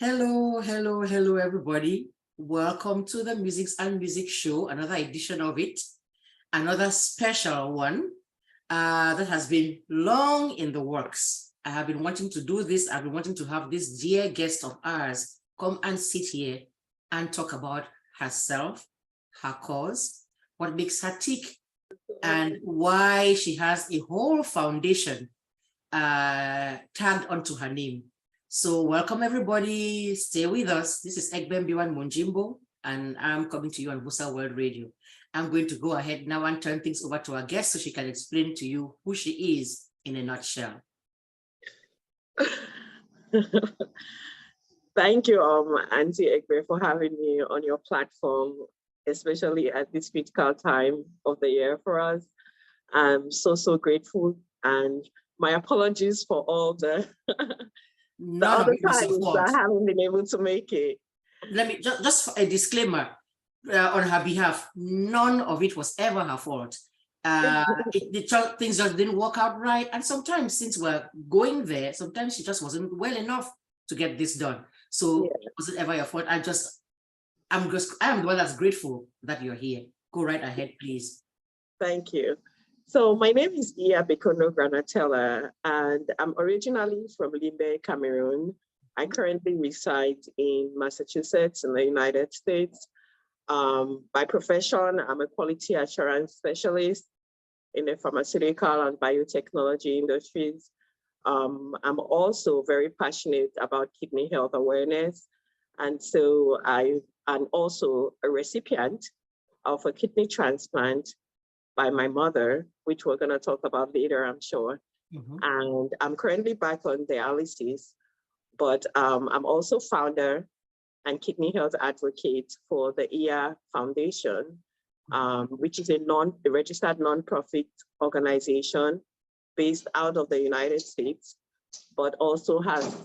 Hello, everybody. Welcome to the Musics and Music Show, another edition of it, another special one that has been long in the works. I have been wanting to do this. I've been wanting to have this dear guest of ours come and sit here and talk about herself, her cause, what makes her tick, and why she has a whole foundation tagged onto her name. So welcome everybody, stay with us. This is EGBE MBIWAN MONJIMBO, and I'm coming to you on Vosaworld Radio. I'm going to go ahead now and turn things over to our guest so she can explain to you who she is in a nutshell. Thank you, Auntie EGBE, for having me on your platform, especially at this critical time of the year for us. I'm so grateful, and my apologies for all the other times I haven't been able to make it. Let me just a disclaimer on her behalf. None of it was ever her fault. Things just didn't work out right, and sometimes since we're going there, sometimes she just wasn't well enough to get this done. So it wasn't ever your fault. I'm the one that's grateful that you're here. Go right ahead, please. Thank you. So my name is Iya Bekondo GRANATELLA, and I'm originally from Limbe, Cameroon. I currently reside in Massachusetts in the United States. By profession, I'm a quality assurance specialist in the pharmaceutical and biotechnology industries. I'm also very passionate about kidney health awareness. And so I'm also a recipient of a kidney transplant by my mother, which we're going to talk about later, I'm sure. And I'm currently back on dialysis, but I'm also founder and kidney health advocate for the Iya Foundation, which is a registered nonprofit organization based out of the United States, but also has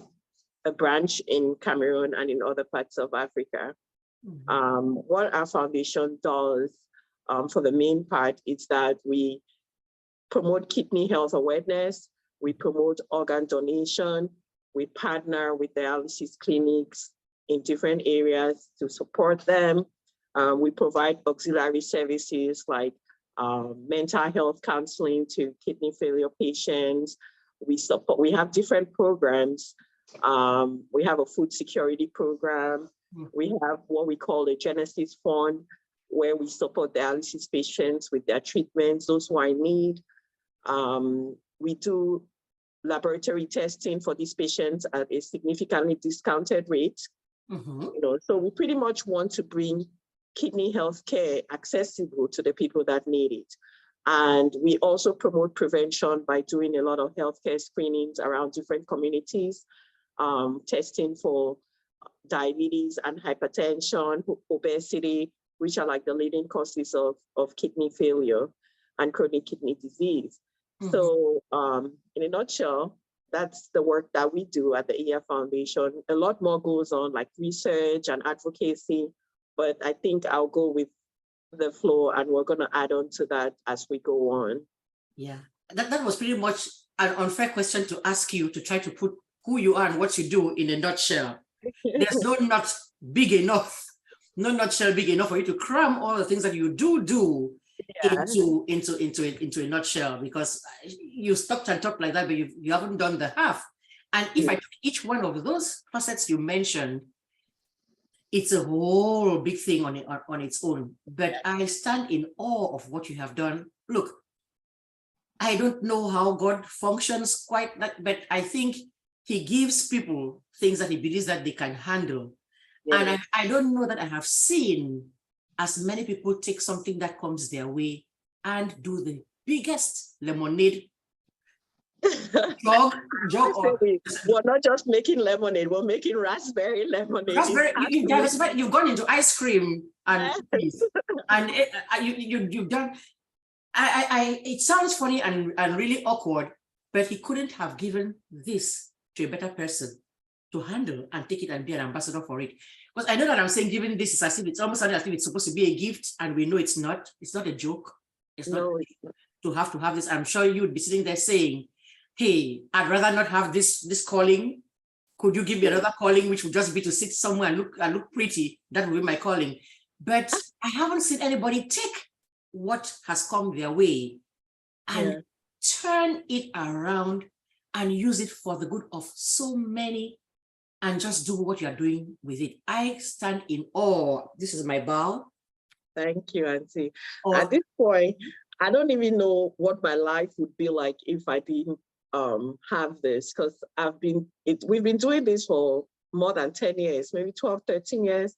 a branch in Cameroon and in other parts of Africa. What our foundation does for the main part is that we promote kidney health awareness, we promote organ donation, we partner with dialysis clinics in different areas to support them. We provide auxiliary services like mental health counseling to kidney failure patients. We have different programs. We have a food security program. We have what we call the Genesis Fund, where we support dialysis patients with their treatments, those who are in need. We do laboratory testing for these patients at a significantly discounted rate. So we pretty much want to bring kidney health care accessible to the people that need it. And we also promote prevention by doing a lot of healthcare screenings around different communities, testing for diabetes and hypertension, obesity, which are like the leading causes of kidney failure and chronic kidney disease. So in a nutshell, that's the work that we do at the Iya Foundation. A lot more goes on, like research and advocacy, but I think I'll go with the flow and we're going to add on to that as we go on. Yeah, that was pretty much an unfair question to ask you, to try to put who you are and what you do in a nutshell. There's no nut big enough, no nutshell big enough for you to cram all the things that you do into a nutshell, because you stopped and talked like that, but you haven't done the half. And if I took each one of those facets you mentioned, it's a whole big thing on its own. But I stand in awe of what you have done. Look, I don't know how God functions quite that, but I think he gives people things that he believes that they can handle. And I don't know that I have seen as many people take something that comes their way and do the biggest lemonade jog. We're not just making lemonade, we're making raspberry lemonade. You've gone into ice cream and you've done. It sounds funny and really awkward, but he couldn't have given this to a better person to handle and take it and be an ambassador for it. Because I know that I'm saying giving this is as if it's almost as if it's supposed to be a gift, and we know it's not. It's not a joke. It's not to have this. I'm sure you'd be sitting there saying, hey, I'd rather not have this calling Could you give me another calling, which would just be to sit somewhere and look pretty? That would be my calling. But I haven't seen anybody take what has come their way and turn it around and use it for the good of so many and just do what you're doing with it. I stand in awe. This is my bow. Thank you, Auntie. At this point, I don't even know what my life would be like if I didn't have this, because we've been doing this for more than 10 years, maybe 12, 13 years.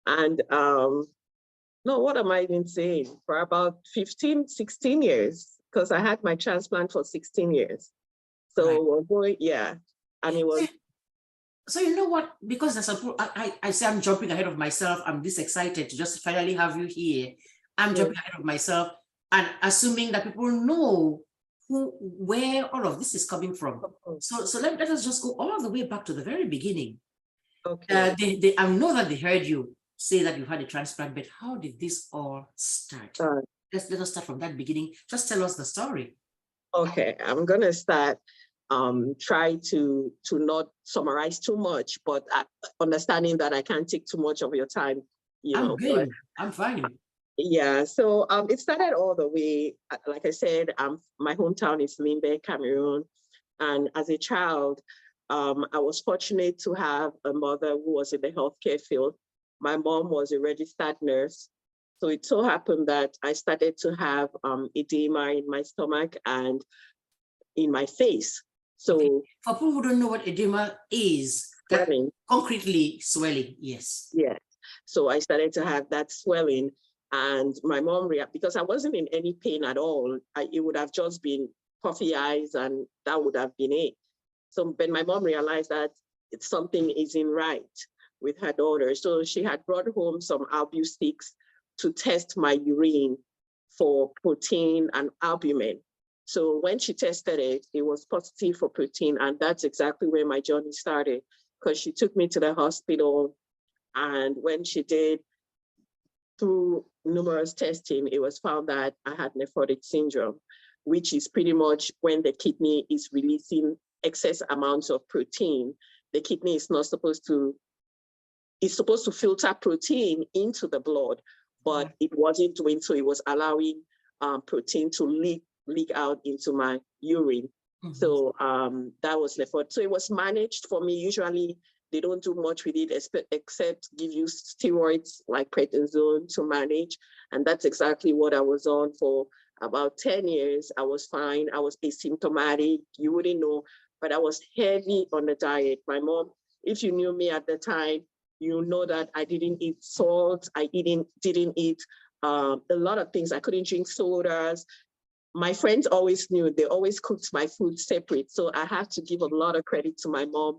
And no, what am I even saying? For about 15, 16 years, because I had my transplant for 16 years. So and it was. So you know what, because I say I'm jumping ahead of myself. I'm this excited to just finally have you here. I'm jumping ahead of myself and assuming that people know where all of this is coming from. So let us just go all the way back to the very beginning. Okay. I know that they heard you say that you had a transplant, but how did this all start? Let us start from that beginning. Just tell us the story. Okay, I'm gonna start. Try to not summarize too much, but understanding that I can't take too much of your time. I'm fine. Yeah, so it started all the way, like I said, my hometown is Limbe, Cameroon. And as a child, I was fortunate to have a mother who was in the healthcare field. My mom was a registered nurse. So it so happened that I started to have edema in my stomach and in my face. So for people who don't know what edema is, concretely swelling, yes. Yes. So I started to have that swelling. And my mom, because I wasn't in any pain at all, it would have just been puffy eyes and that would have been it. So when my mom realized that something isn't right with her daughter, so she had brought home some albu sticks to test my urine for protein and albumin. So when she tested it, it was positive for protein. And that's exactly where my journey started, because she took me to the hospital. And when she did, through numerous testing, it was found that I had nephrotic syndrome, which is pretty much when the kidney is releasing excess amounts of protein. The kidney is not supposed to, it's supposed to filter protein into the blood, but it wasn't doing so. It was allowing protein to leak out into my urine. So that was nephrotic. So it was managed for me. Usually they don't do much with it except give you steroids like prednisone to manage. And that's exactly what I was on for about 10 years. I was fine. I was asymptomatic. You wouldn't know, but I was heavy on the diet. My mom, if you knew me at the time, you know that I didn't eat salt. I didn't eat a lot of things. I couldn't drink sodas. My friends always knew, they always cooked my food separate. So I have to give a lot of credit to my mom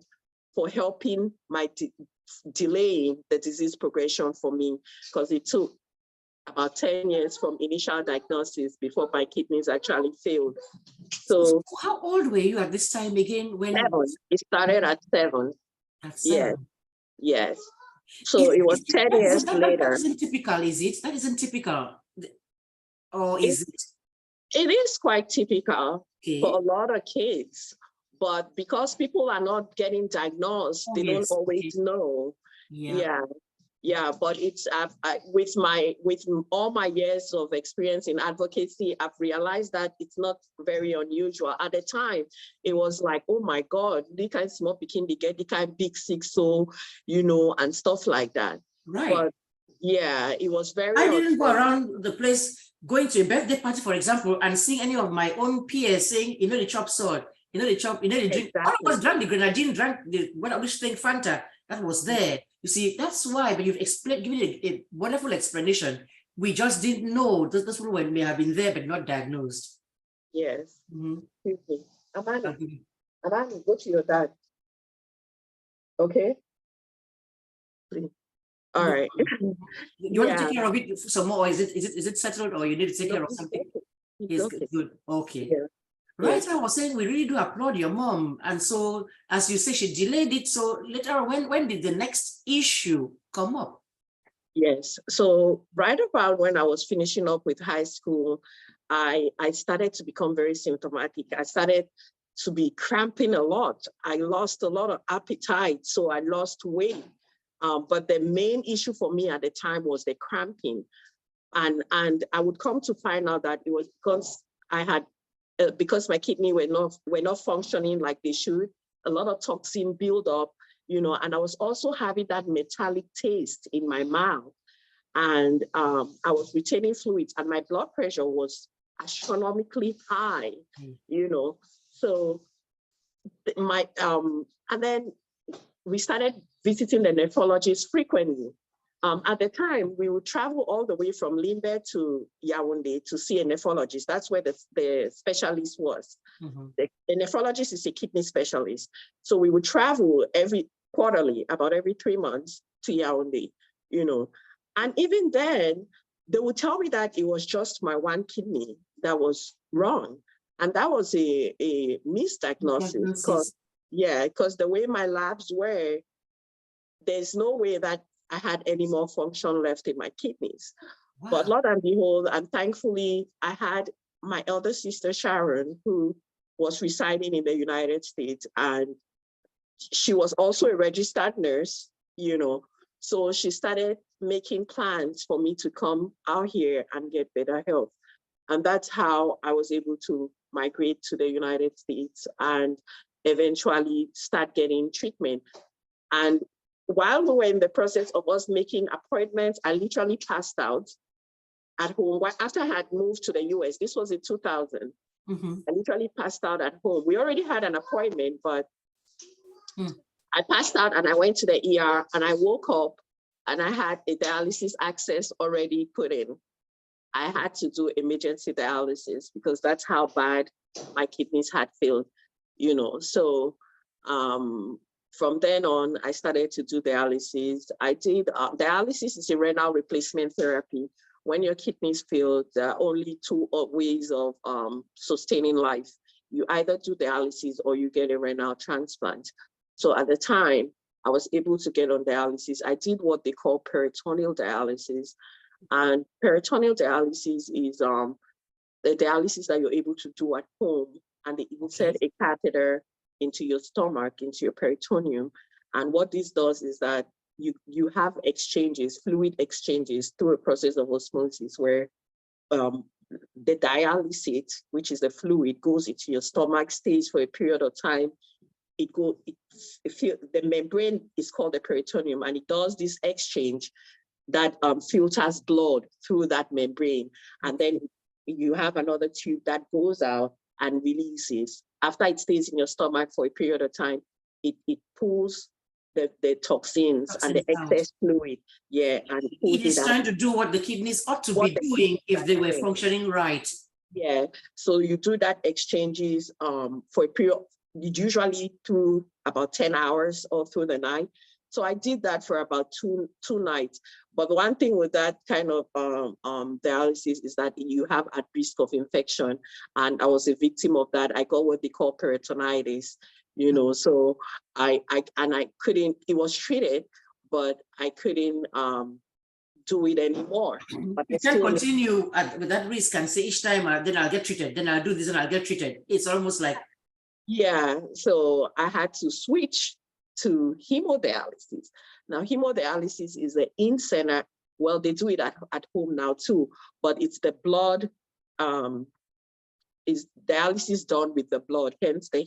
for helping my delaying the disease progression for me, because it took about 10 years from initial diagnosis before my kidneys actually failed. So how old were you at this time again? When 7. It started at 7. At 7. Yes. So it was 10 years later. That isn't typical, is it? That isn't typical. Or is it? It is quite typical for a lot of kids. But because people are not getting diagnosed, they don't always know. Yeah. But it's with all my years of experience in advocacy, I've realized that it's not very unusual. At the time, it was like, oh my God, they kind small picking, they get the kind big sick, so and stuff like that. Right. But yeah, it was very. I didn't go around the place going to a birthday party, for example, and seeing any of my own peers saying, the chop sword. They drink. Exactly. All of us drank the grenadine, drank the thing, Fanta that was there. You see, that's why. But you've given a wonderful explanation. We just didn't know. Those people may have been there but not diagnosed. Yes. Amani, go to your dad. Okay. Please. All right. You want to take care of it some more? Is it settled, or you need to take care of something? Yes, good. Okay. Yeah. Right, I was saying we really do applaud your mom. And so, as you say, she delayed it. So later on, when did the next issue come up? Yes, so right about when I was finishing up with high school, I started to become very symptomatic. I started to be cramping a lot. I lost a lot of appetite, so I lost weight. But the main issue for me at the time was the cramping. And I would come to find out that it was because I had, because my kidney were not functioning like they should, a lot of toxin build up, you know, and I was also having that metallic taste in my mouth. And I was retaining fluids, and my blood pressure was astronomically high, you know. So and then we started visiting the nephrologist frequently. At the time, we would travel all the way from Limbe to Yaoundé to see a nephrologist. That's where the specialist was. The nephrologist is a kidney specialist. So we would travel quarterly, about every 3 months, to Yaoundé, you know. And even then, they would tell me that it was just my one kidney that was wrong. And that was a misdiagnosis because the way my labs were, there's no way that I had any more function left in my kidneys. Wow. But Lord and behold, and thankfully, I had my elder sister, Sharon, who was residing in the United States, and she was also a registered nurse, you know. So she started making plans for me to come out here and get better health. And that's how I was able to migrate to the United States and eventually start getting treatment. And while we were in the process of us making appointments, I literally passed out at home. After I had moved to the US, this was in 2000, I literally passed out at home. We already had an appointment, but I passed out and I went to the ER, and I woke up and I had a dialysis access already put in. I had to do emergency dialysis because that's how bad my kidneys had failed, you know. So from then on, I started to do dialysis. I did, dialysis is a renal replacement therapy. When your kidneys fail, there are only two ways of sustaining life. You either do dialysis or you get a renal transplant. So at the time, I was able to get on dialysis. I did what they call peritoneal dialysis. And peritoneal dialysis is the dialysis that you're able to do at home. And they insert a catheter into your stomach, into your peritoneum. And what this does is that you have exchanges, fluid exchanges through a process of osmosis where the dialysate, which is the fluid, goes into your stomach, stays for a period of time. The membrane is called the peritoneum, and it does this exchange that filters blood through that membrane. And then you have another tube that goes out and releases. After it stays in your stomach for a period of time, it pulls the toxins and the excess fluid. Yeah, and it is trying to do what the kidneys ought to be doing if they were functioning right. Yeah, so you do that exchanges for a period, usually through about 10 hours or through the night. So I did that for about two nights. But one thing with that kind of dialysis is that you have at risk of infection. And I was a victim of that. I got what they call peritonitis, you know, so I couldn't, it was treated, but I couldn't do it anymore. But you can continue with that risk and say each time, then I'll get treated, then I'll do this and I'll get treated. It's almost like. Yeah, so I had to switch to hemodialysis. Now, hemodialysis is an in-center, well, they do it at home now too, but it's the blood, is dialysis done with the blood, hence the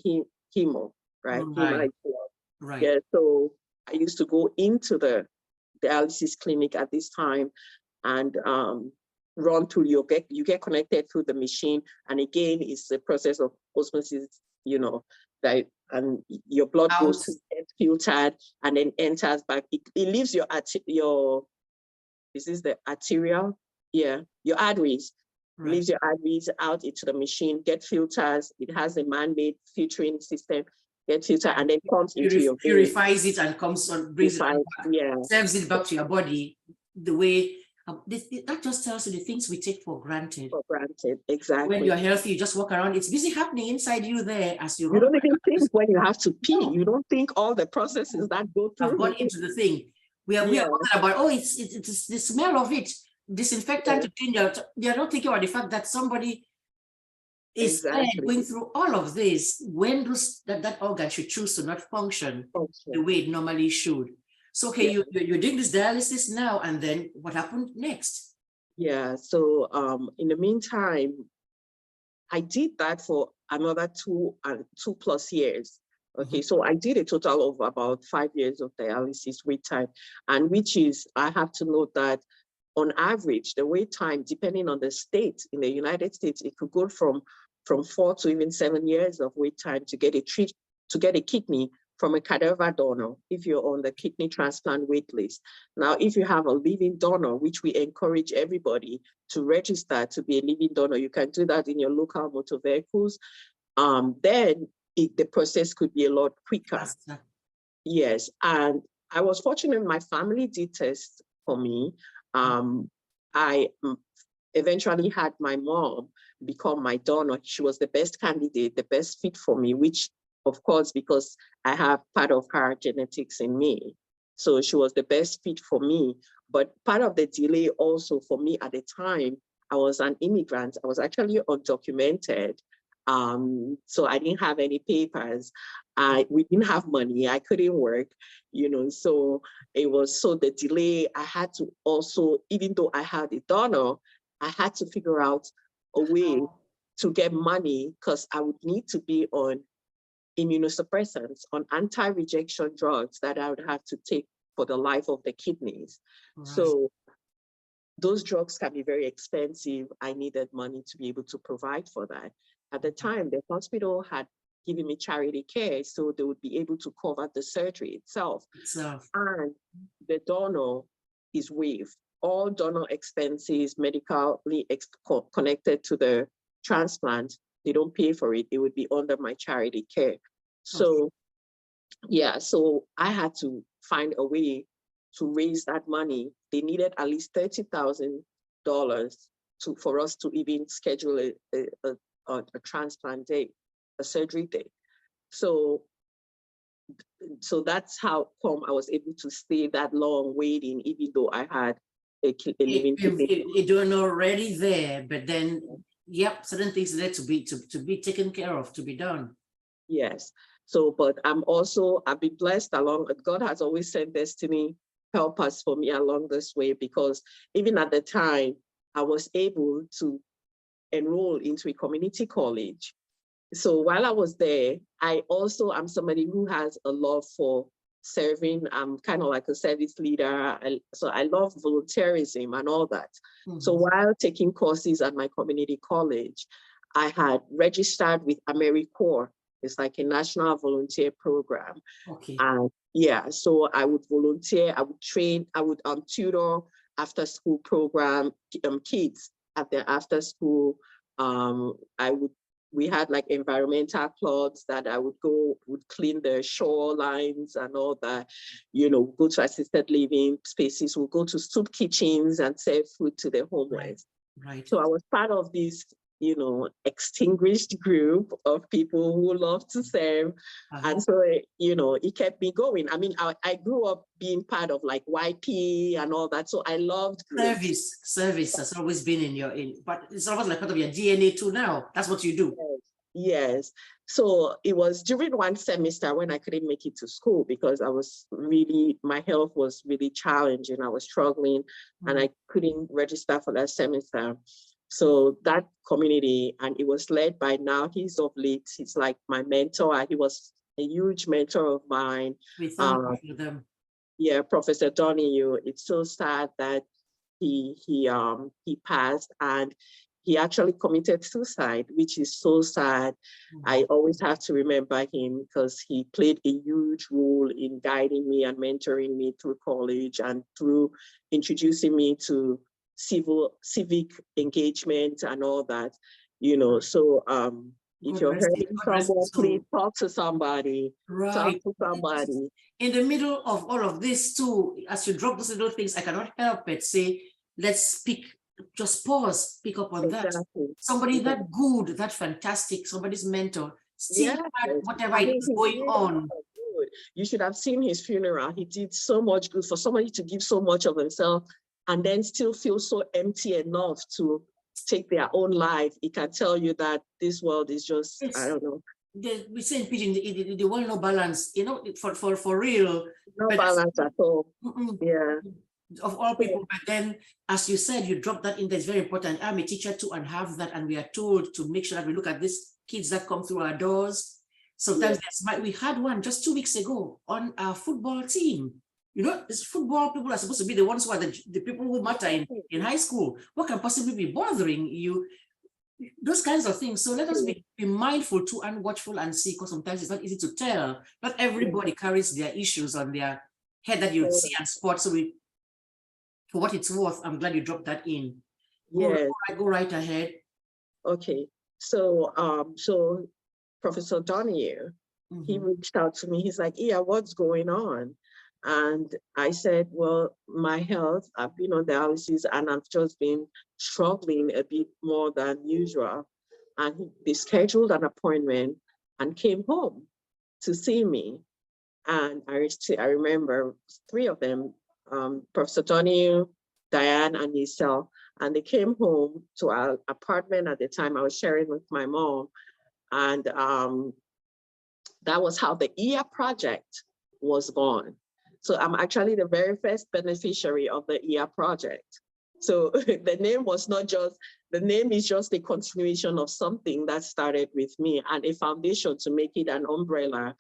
hemo, right? Right. Yeah, so I used to go into the dialysis clinic at this time and run through, you get connected through the machine. And again, it's the process of osmosis, you know, that, and your blood goes to get filtered and then enters back. It leaves your is this the arterial? Yeah, your arteries. Right. Leaves your arteries out into the machine, get filters. It has a man-made filtering system, get filtered, and then comes into your purifies it and comes on, brings it back, serves it back to your body the way. That just tells you the things we take for granted. For granted, exactly. When you're healthy, you just walk around. It's busy happening inside you there as you. You don't even think when you have to pee. No. You don't think all the processes that go through. I've gone into the thing. We are talking about, oh, it's the smell of it, disinfectant to clean out. They are not thinking about the fact that somebody Instead, exactly. going through all of this, when that organ should choose to not function Okay. the way it normally should. So, okay, Yeah. you're doing this dialysis now, and then what happened next? Yeah. So in the meantime, I did that for another 2+ years. Okay, so I did a total of about 5 years of dialysis wait time, and which is, I have to note that on average, the wait time, depending on the state, in the United States, it could go from 4 to even 7 years of wait time to get a kidney from a cadaver donor if you're on the kidney transplant wait list. Now, if you have a living donor, which we encourage everybody to register to be a living donor, you can do that in your local motor vehicles. Then the process could be a lot quicker. Faster. Yes, and I was fortunate my family did test for me. I eventually had my mom become my donor. She was the best candidate, the best fit for me, which of course, because I have part of her genetics in me. So she was the best fit for me. But part of the delay also for me at the time, I was an immigrant. I was actually undocumented. So I didn't have any papers. We didn't have money. I couldn't work, so it was, so the delay, I had to also, even though I had a donor, I had to figure out a way to get money, because I would need to be on immunosuppressants, on anti-rejection drugs that I would have to take for the life of the kidneys. Right. So those drugs can be very expensive. I needed money to be able to provide for that. At the time, the hospital had given me charity care, so they would be able to cover the surgery itself. And the donor is waived. All donor expenses, medically connected to the transplant, they don't pay for it. It would be under my charity care. So, yeah, so I had to find a way to raise that money. They needed at least $30,000 for us to even schedule a transplant day, a surgery day. So that's how come I was able to stay that long waiting, even though I had a living kidney. You don't already there, but then, yep, certain things there to be taken care of, to be done. Yes. So, but I've been blessed along. God has always sent destiny helpers for me along this way, because even at the time, I was able to enroll into a community college. So while I was there, I also am somebody who has a love for serving. I'm kind of like a service leader. So I love volunteerism and all that. So while taking courses at my community college, I had registered with AmeriCorps. It's like a national volunteer program. Okay. And yeah, so I would volunteer, I would train, I would tutor after school program kids at their after school. We had like environmental clubs that I would clean the shorelines and all that, go to assisted living spaces, we'll go to soup kitchens and serve food to the homeless. Right. So I was part of this, extinguished group of people who love to serve. And so, it kept me going. I mean, I grew up being part of like YP and all that. So I loved groups. Service has always been but it's almost like part of your DNA too now. That's what you do. Yes. So it was during one semester when I couldn't make it to school because my health was really challenging. I was struggling and I couldn't register for that semester. So that community, and it was led by, now he's of late, he's like my mentor. He was a huge mentor of mine. We thank you for them. Yeah, Professor Donahue. It's so sad that he passed, and he actually committed suicide, which is so sad. I always have to remember him because he played a huge role in guiding me and mentoring me through college and through introducing me to civic engagement and all that, so if you're hurting someone, please talk to somebody. Right. Talk to somebody. In the middle of all of this too, as you drop those little things, I cannot help but say, let's just pause, pick up on that. Somebody that good, that fantastic, somebody's mentor, still had whatever is going on. You should have seen his funeral. He did so much good for somebody to give so much of himself and then still feel so empty enough to take their own life, it can tell you that this world is just, I don't know. We say in pidgin, the world no balance, you know, for real. No balance at all. Yeah. Of all people, but then, as you said, you drop that in there. It's very important. I'm a teacher too and have that, and we are told to make sure that we look at these kids that come through our doors. Sometimes we had one just 2 weeks ago on our football team. You know, this football people are supposed to be the ones who are the people who matter in high school. What can possibly be bothering you? Those kinds of things. So let us be mindful too and watchful and see, because sometimes it's not easy to tell. Not everybody carries their issues on their head that you see and spot. So for what it's worth, I'm glad you dropped that in. Yes. Go right ahead. Okay. So so Professor Donahue, he reached out to me. He's like, "Yeah, what's going on?" And I said, well, my health, I've been on dialysis and I've just been struggling a bit more than usual. And they scheduled an appointment and came home to see me. And I remember 3 of them, Professor Donahue, Diane, and Isel, and they came home to our apartment at the time I was sharing with my mom. And that was how the Iya project was born. So I'm actually the very first beneficiary of the Iya project. So the name was not just, the name is just a continuation of something that started with me and a foundation to make it an umbrella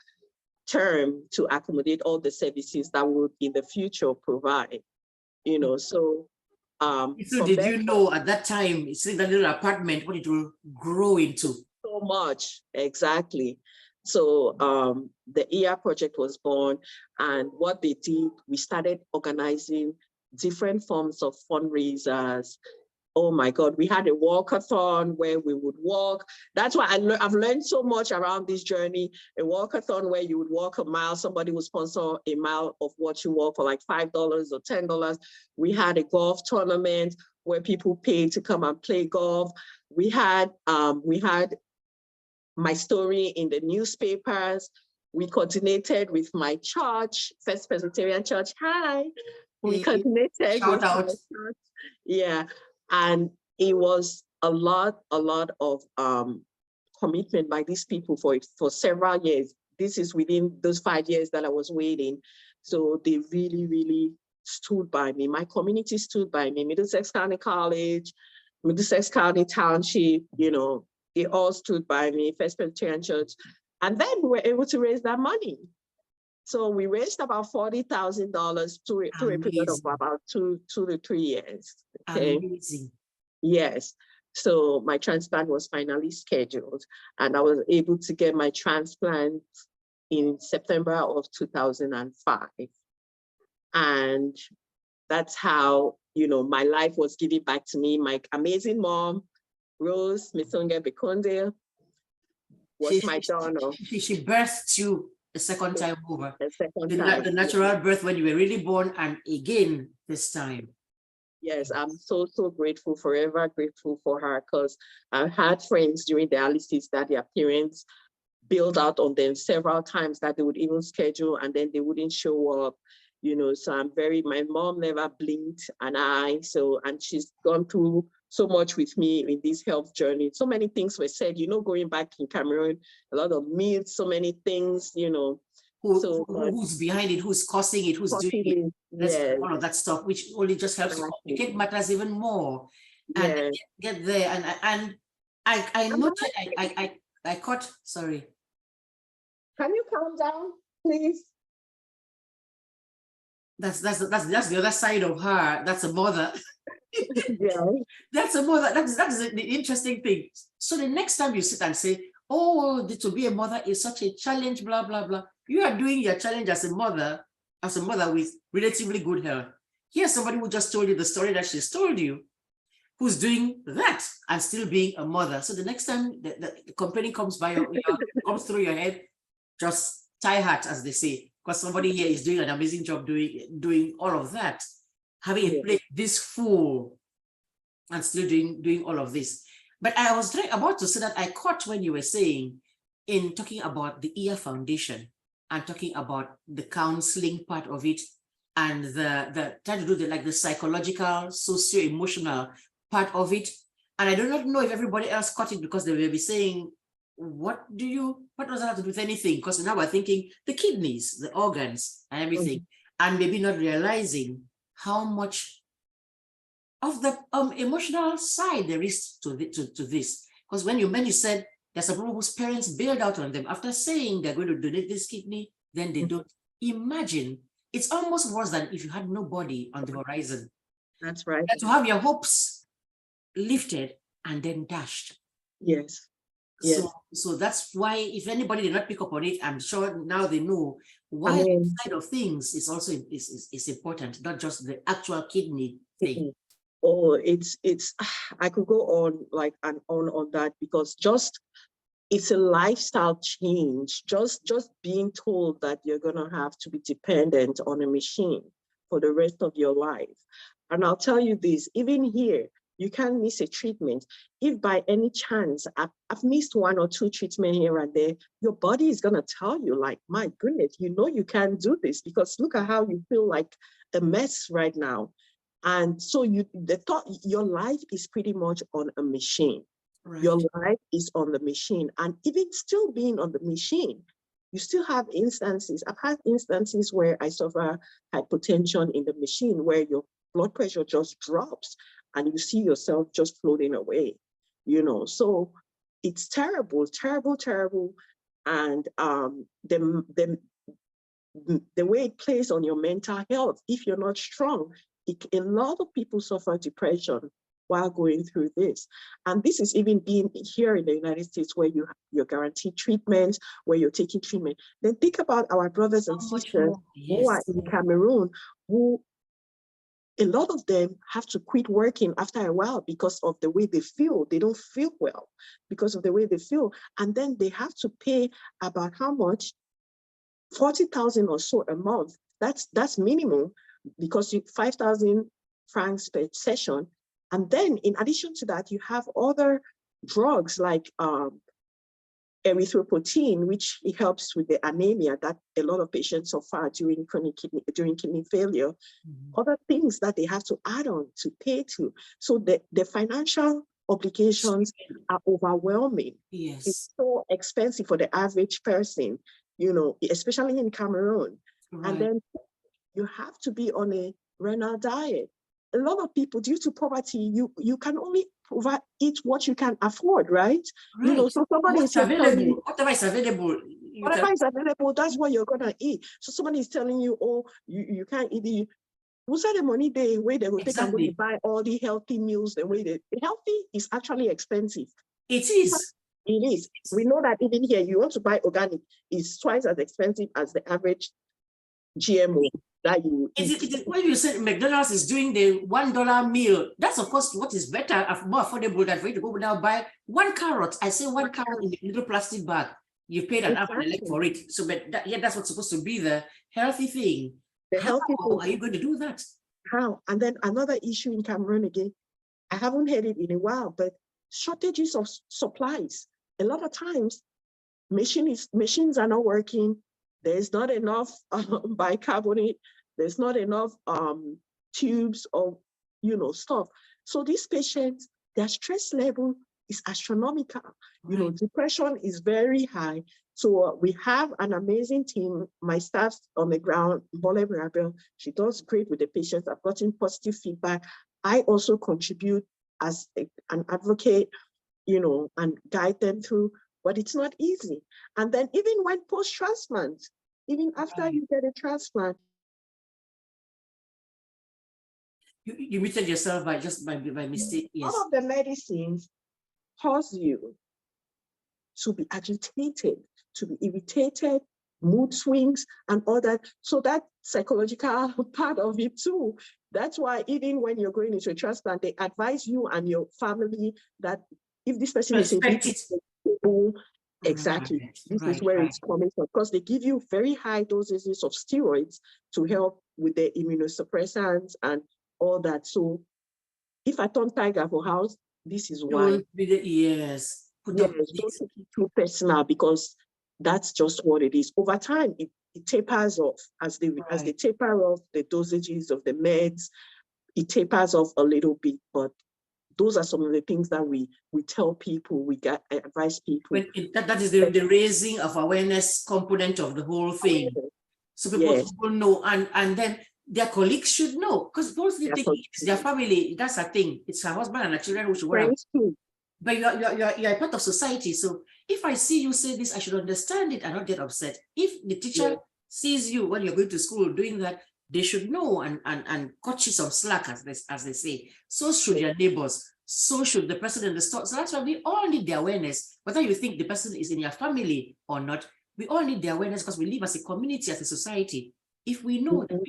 term to accommodate all the services that we would in the future provide, you know. So so did you know at that time, it's that little apartment, what it will grow into? So much, exactly. So the Iya project was born, and what they did, we started organizing different forms of fundraisers. Oh my God, we had a walkathon where we would walk. That's why I've learned so much around this journey. A walkathon where you would walk a mile, somebody would sponsor a mile of what you walk for like $5 or $10. We had a golf tournament where people paid to come and play golf. We had my story in the newspapers. We coordinated with my church, First Presbyterian Church. Hi. We coordinated Shout out. Yeah. And it was a lot of commitment by these people for several years. This is within those 5 years that I was waiting. So they really, really stood by me. My community stood by me. Middlesex County College, Middlesex County Township, you know, they all stood by me, First Presbyterian Church. And then we were able to raise that money. So we raised about $40,000 through a period of about two to 3 years. Okay. Amazing. Yes. So my transplant was finally scheduled, and I was able to get my transplant in September of 2005. And that's how, you know, my life was given back to me. My amazing mom, Rose Iya Bekondo, was my donor. She birthed you the second time over. The natural birth when you were really born, and again this time. Yes, I'm so grateful, forever grateful for her, because I had friends during dialysis that their parents bailed out on them several times, that they would even schedule and then they wouldn't show up, you know. So my mom never blinked an eye. So, and she's gone through so much with me in this health journey. So many things were said, you know, going back in Cameroon, a lot of myths, so many things, you know. Who's behind it, who's causing it, who's doing it, yes. All of that stuff, which only just helps to complicate matters even more. And get there. And I noted, I caught, sorry. Can you calm down, please? That's the other side of her. That's a mother. Yeah. That's a mother. That's the interesting thing. So the next time you sit and say, oh, to be a mother is such a challenge, blah, blah, blah. You are doing your challenge as a mother with relatively good health. Here's somebody who just told you the story that she's told you, who's doing that and still being a mother. So the next time the complaining comes by comes through your head, just tie hat, as they say, because somebody here is doing an amazing job doing all of that, having a plate this full and still doing all of this. But I was about to say that I caught when you were saying, in talking about the Iya Foundation and talking about the counseling part of it and the trying to do the psychological, socio-emotional part of it, And I do not know if everybody else caught it, because they will be saying, what does that have to do with anything? Because now we're thinking the kidneys, the organs, and everything, and maybe not realizing how much of the emotional side there is to this. Because when you said there's some people whose parents bailed out on them after saying they're going to donate this kidney, then they don't. Imagine, it's almost worse than if you had nobody on the horizon. That's right. To have your hopes lifted and then dashed. Yes. Yes. So that's why, if anybody did not pick up on it, I'm sure now they know why the side of things is also is important, not just the actual kidney thing. Oh, it's I could go on like and on that, because it's a lifestyle change. Just being told that you're gonna have to be dependent on a machine for the rest of your life. And I'll tell you this, even here, you can't miss a treatment. If by any chance I've missed 1 or 2 treatments here and there, your body is gonna tell you, like, my goodness, you know you can't do this, because look at how you feel like a mess right now. And so your life is pretty much on a machine. Right. Your life is on the machine. And even still being on the machine, you still have instances. I've had instances where I suffer hypotension in the machine, where your blood pressure just drops and you see yourself just floating away, you know. So it's terrible, terrible, terrible. And the way it plays on your mental health, if you're not strong, a lot of people suffer depression while going through this. And this is even being here in the United States, where you're guaranteed treatment, where you're taking treatment. Then think about our brothers and sisters who are in Cameroon, who a lot of them have to quit working after a while because of the way they feel. They don't feel well because of the way they feel. And then they have to pay about how much? 40,000 or so a month. That's minimum, because 5,000 francs per session. And then in addition to that, you have other drugs like erythropoietin, which it helps with the anemia that a lot of patients suffer during kidney failure. Other things that they have to add on to pay to. So the financial obligations are overwhelming. Yes. It's so expensive for the average person, you know, especially in Cameroon. Right. And then you have to be on a renal diet. A lot of people, due to poverty, you can only eat what you can afford, right? You know, so somebody is telling you, whatever is available. Whatever is available, that's what you're gonna eat. So somebody is telling you, oh, you can't eat who's the money they way they will take and go to buy all the healthy meals the way the healthy is actually expensive. It is. It is. We know that even here, you want to buy organic, it's twice as expensive as the average GMO that you eat. When you say McDonald's is doing the $1 meal, that's of course what is better, more affordable than for you to go now buy 1 carrot. I say 1 carrot in a little plastic bag. You paid an arm and a leg for it. So, but that's what's supposed to be the healthy thing. How are you going to do that? How? And then another issue in Cameroon again, I haven't heard it in a while, but shortages of supplies. A lot of times, machines are not working. There's not enough bicarbonate. There's not enough tubes or stuff. So these patients, their stress level is astronomical. You know, depression is very high. So we have an amazing team. My staff on the ground, Bole Mirabel, she does great with the patients. I've gotten positive feedback. I also contribute as an advocate, and guide them through, but it's not easy. And then even when post-transplant, even after you get a transplant. You muted yourself by mistake. Yes. Some of the medicines cause you to be agitated, to be irritated, mood swings and all that. So that psychological part of it too. That's why even when you're going into a transplant, they advise you and your family that if this person is exactly, this is where it's coming from, because they give you very high dosages of steroids to help with the immunosuppressants and all that. So if I turn tiger for house, this is why. Yes. Don't take it too personal, because that's just what it is. Over time, it tapers off as they taper off the dosages of the meds. It tapers off a little bit, but those are some of the things that we tell people, we advise people. That is the raising of awareness component of the whole thing. So people know, and then their colleagues should know, because those think it's their family. That's a thing. It's her husband and her children who should worry. But you're a part of society. So if I see you say this, I should understand it and not get upset. If the teacher sees you when you're going to school doing that, they should know and cut you some slack, as they say. So should your neighbors. So should the person in the store. So that's why we all need the awareness, whether you think the person is in your family or not. We all need the awareness because we live as a community, as a society. If we know that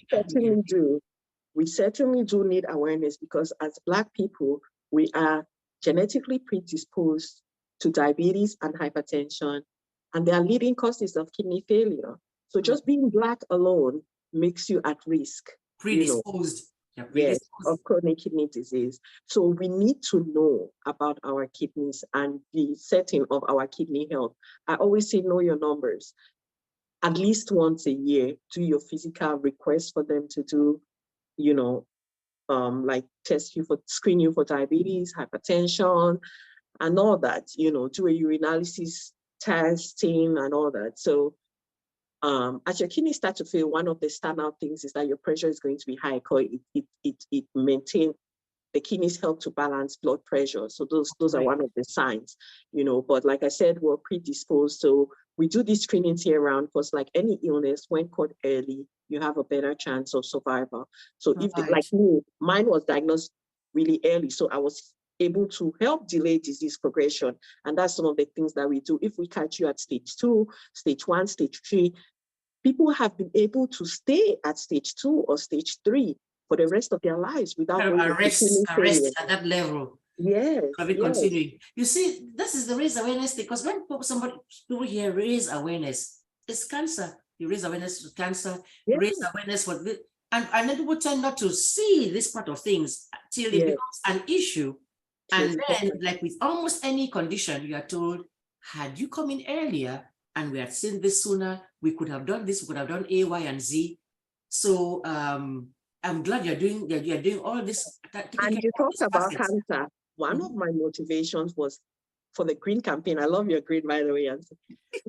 we certainly do need awareness, because as Black people, we are genetically predisposed to diabetes and hypertension, and they are leading causes of kidney failure. So just being Black alone makes you at risk. Predisposed. Yes, of chronic kidney disease. So we need to know about our kidneys and the setting of our kidney health. I always say, know your numbers. At least once a year, do your physical, request for them to do, like screen you for diabetes, hypertension, and all that, do a urinalysis testing and all that. So as your kidneys start to fail, one of the standout things is that your pressure is going to be high, because it maintains, the kidneys help to balance blood pressure. So those are one of the signs, but like I said, we're predisposed. So we do these screenings year round, because like any illness, when caught early, you have a better chance of survival. So like me, mine was diagnosed really early. So I was able to help delay disease progression. And that's some of the things that we do. If we catch you at stage 2, stage 1, stage 3, people have been able to stay at stage 2 or stage 3 for the rest of their lives without arrest at that level. Yes. Continuing. You see, this is the raise awareness, because when people here raise awareness, it's cancer. You raise awareness for cancer, raise awareness for this, and then people tend not to see this part of things till it becomes an issue. And then, like with almost any condition, you are told, had you come in earlier and we had seen this sooner, we could have done this, we could have done A, Y, and Z. So I'm glad you're doing all this. And you talked about cancer. One of my motivations was for the green campaign. I love your green, by the way.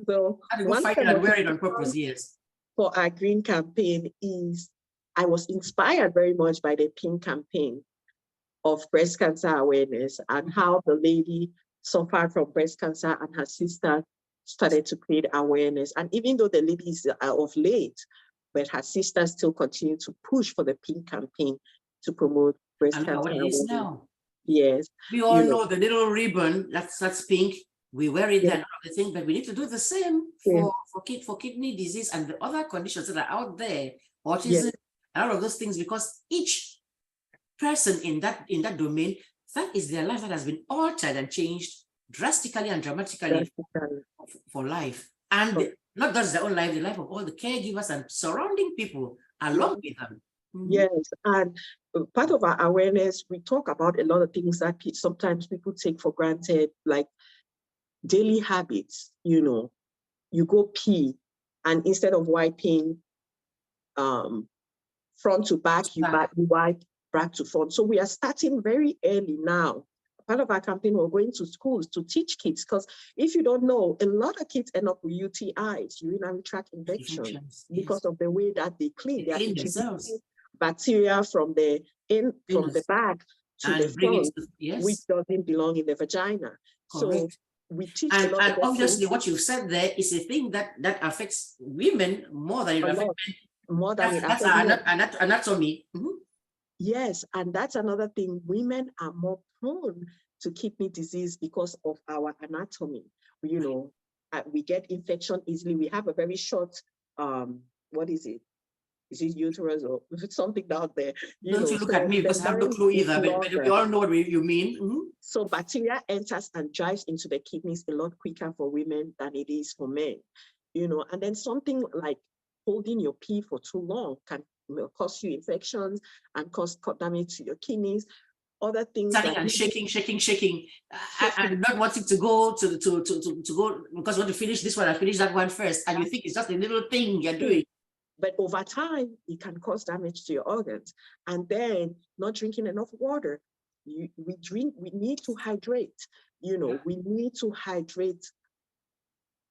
So one fight and wear it on purpose, yes. For our green campaign is, I was inspired very much by the pink campaign of breast cancer awareness, and how the lady suffered from breast cancer and her sister started to create awareness. And even though the lady is of late, but her sister still continued to push for the pink campaign to promote breast cancer what it awareness. Is now. Yes. We all know the little ribbon, that's pink. We wear it and all the thing, but we need to do the same for kidney disease and the other conditions that are out there, autism, and all of those things, because each person in that domain, that is their life that has been altered and changed drastically and dramatically for life. And not just their own life, the life of all the caregivers and surrounding people along with them. Yes, and part of our awareness, we talk about a lot of things that sometimes people take for granted, like daily habits. You go pee, and instead of wiping front to back, you wipe back to front. So we are starting very early now. Part of our campaign, we're going to schools to teach kids, because if you don't know, a lot of kids end up with UTIs, urinary tract infections, because of the way that they clean. They are introducing bacteria from the back to the front, which doesn't belong in the vagina. Correct. So we teach and obviously what you said there is a thing that affects women more than it affects men. More than that's our anatomy. Yes, and that's another thing. Women are more prone to kidney disease because of our anatomy. We get infection easily. We have a very short, what is it? Is it uterus or something down there? Don't you look at me, because I have no clue either, but we all know what you mean. So bacteria enters and drives into the kidneys a lot quicker for women than it is for men. And then something like holding your pee for too long can cause you infections and cause damage to your kidneys. Other things like and shaking, and not wanting to go to go because you want to finish this one and finish that one first, and you think it's just a little thing you're doing. But over time, it can cause damage to your organs. And then not drinking enough water. we need to hydrate, we need to hydrate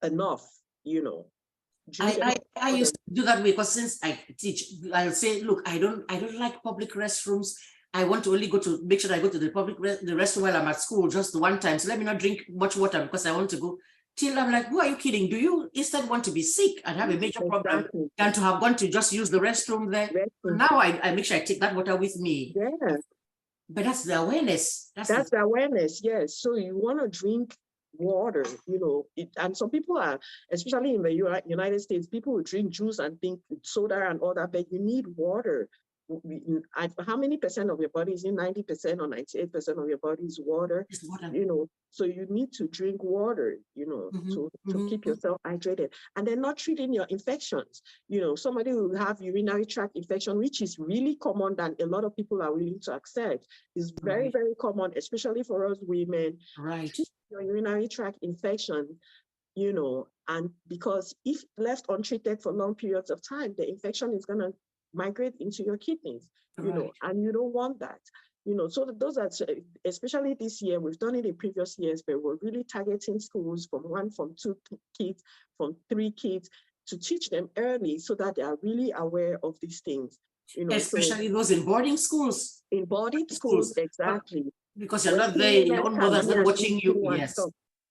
enough, drink enough I used to do that because since I teach, I'll say, look, I don't like public restrooms. I want to only make sure I go to the restroom while I'm at school just one time. So let me not drink much water because I want to go. Till I'm like, who are you kidding? Do you instead want to be sick and have a major problem than to have gone to just use the restroom there? Now I make sure I take that water with me. Yeah. But that's the awareness. That's the awareness, yes. So you want to drink water, and some people are, especially in the United States, people will drink juice and think soda and all that, but you need water. How many percent of your body is in? 90% or 98% of your body is water, so you need to drink water, to keep yourself hydrated. And then not treating your infections. Somebody will have urinary tract infection, which is really common than a lot of people are willing to accept. It's very, very common, especially for us women. Right. Your urinary tract infection, and because if left untreated for long periods of time, the infection is going to migrate into your kidneys, and you don't want that, so those are, especially this year, we've done it in previous years, but we're really targeting schools from 2 kids, from 3 kids, to teach them early so that they are really aware of these things, especially those in boarding schools. In boarding schools, exactly. Because you're not there, your own mother's not watching you. Yes.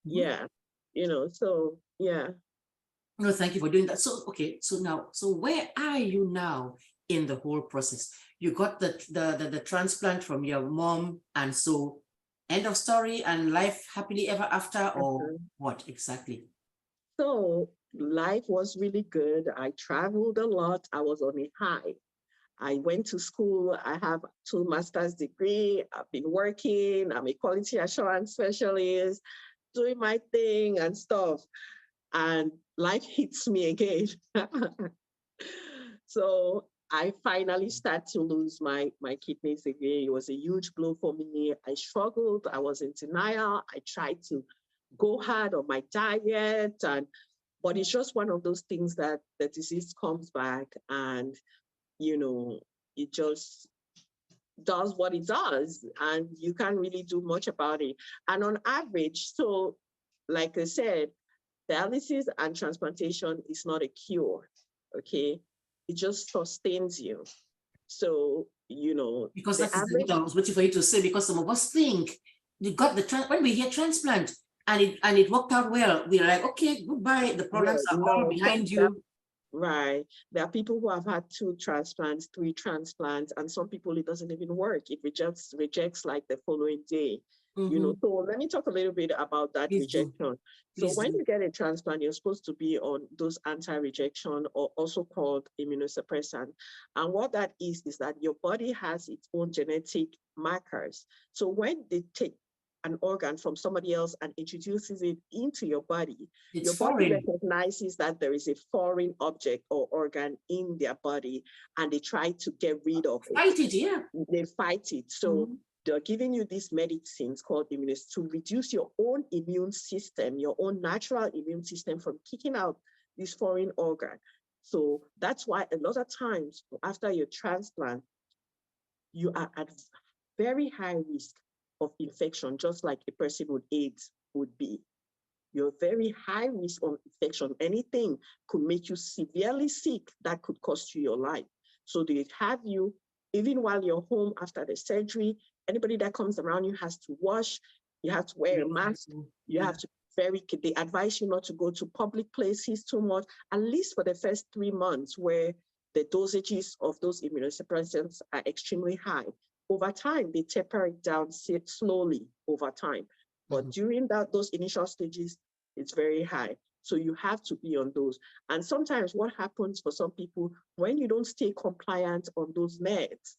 Yeah. So yeah. No, thank you for doing that. So, okay, so where are you now in the whole process? You got the transplant from your mom, and so end of story and life happily ever after, or what exactly? So life was really good. I traveled a lot. I was on a high. I went to school. I have 2 master's degrees. I've been working. I'm a quality assurance specialist, doing my thing and stuff. And life hits me again. So I finally started to lose my kidneys again. It was a huge blow for me. I struggled. I was in denial. I tried to go hard on my diet, but it's just one of those things that the disease comes back, and it just does what it does, and you can't really do much about it. And on average, so like I said, dialysis and transplantation is not a cure, okay? It just sustains you. So, because that's what I was waiting for you to say, because some of us think you got when we hear transplant and it worked out well, we're like, okay, goodbye, the problems are all behind you. Right. There are people who have had 2 transplants, 3 transplants, and some people it doesn't even work. It rejects like the following day. So let me talk a little bit about that rejection. So when you get a transplant, you're supposed to be on those anti-rejection, or also called immunosuppressant. And what that is that your body has its own genetic markers. So when they take an organ from somebody else and introduces it into your body, your body recognizes that there is a foreign object or organ in their body, and they try to get rid of it. Fight it, yeah. They fight it. So they're giving you these medicines called immunos to reduce your own immune system, your own natural immune system, from kicking out this foreign organ. So that's why a lot of times after your transplant, you are at very high risk of infection, just like a person with AIDS would be. You're very high risk of infection. Anything could make you severely sick that could cost you your life. So they have you, even while you're home after the surgery, anybody that comes around you has to wash, you have to wear a mask, you have to they advise you not to go to public places too much, at least for the first 3 months, where the dosages of those immunosuppressants are extremely high. Over time, they taper it down slowly over time. But during those initial stages, it's very high. So you have to be on those. And sometimes what happens for some people, when you don't stay compliant on those meds,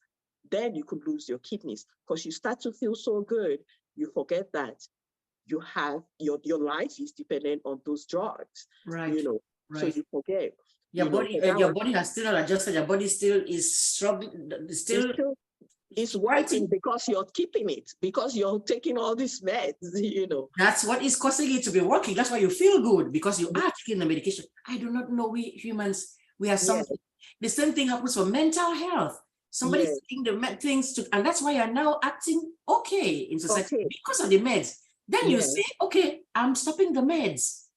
then you could lose your kidneys, because you start to feel so good, you forget that you have your life is dependent on those drugs. Right. So you forget. Your body has still not adjusted. Your body still is struggling. It's working because you're keeping it, because you're taking all these meds, That's what is causing it to be working. That's why you feel good, because you are taking the medication. I do not know, we humans, we are something. The same thing happens for mental health. Somebody's Yes. taking the things to, and that's why you're now acting okay in society Okay. because of the meds. Then you Yes. say, okay, I'm stopping the meds.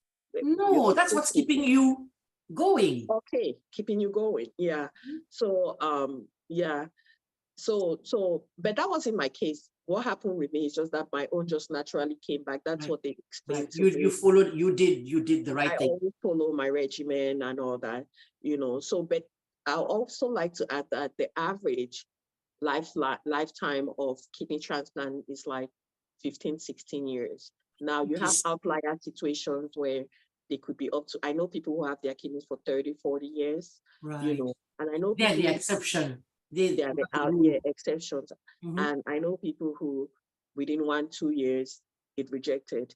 No, You're that's what's okay. keeping you going. Okay, keeping you going. Yeah. So yeah. So but that wasn't my case. What happened with me is just that my own just naturally came back. That's Right. what they explained to You me. followed, you did the right I thing. always follow my regimen and all that, So, but I also like to add that the average lifetime of kidney transplant is like 15, 16 years. Now you have outlier situations where they could be up to, I know people who have their kidneys for 30, 40 years, Right. and I know They're people the exception. they are the out exceptions. And I know people who within 1-2 years it rejected,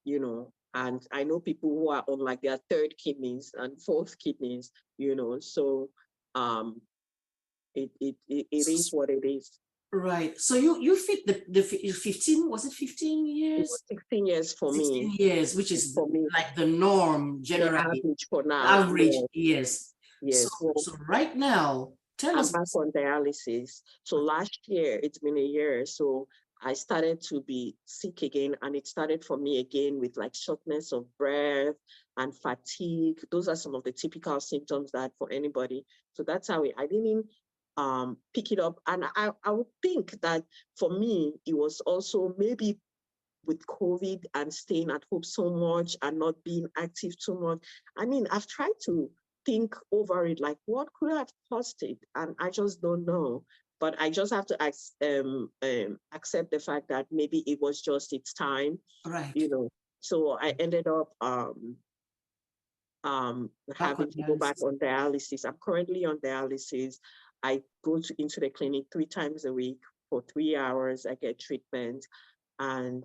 and I know people who are on like their third kidneys and fourth kidneys, so it is what it is. Right. So you fit the 15, was it 15 It years? was 16 years for 16 me. years, which is For me, like the norm generally. the average for now. Average, yes. Yes. So right now, tell us. I'm back on dialysis. So last year, it's been a year. So I started to be sick again, and it started for me again with like shortness of breath and fatigue. Those are some of the typical symptoms that for anybody. So that's how I didn't pick it up. And I would think that for me, it was also maybe with COVID and staying at home so much and not being active too much. I mean, I've tried to think over it, like what could have caused it? And I just don't know. But I just have to accept the fact that maybe it was just its time, Right. So I ended up having to go back on dialysis. I'm currently on dialysis. I go into the clinic 3 times a week for 3 hours. I get treatment, and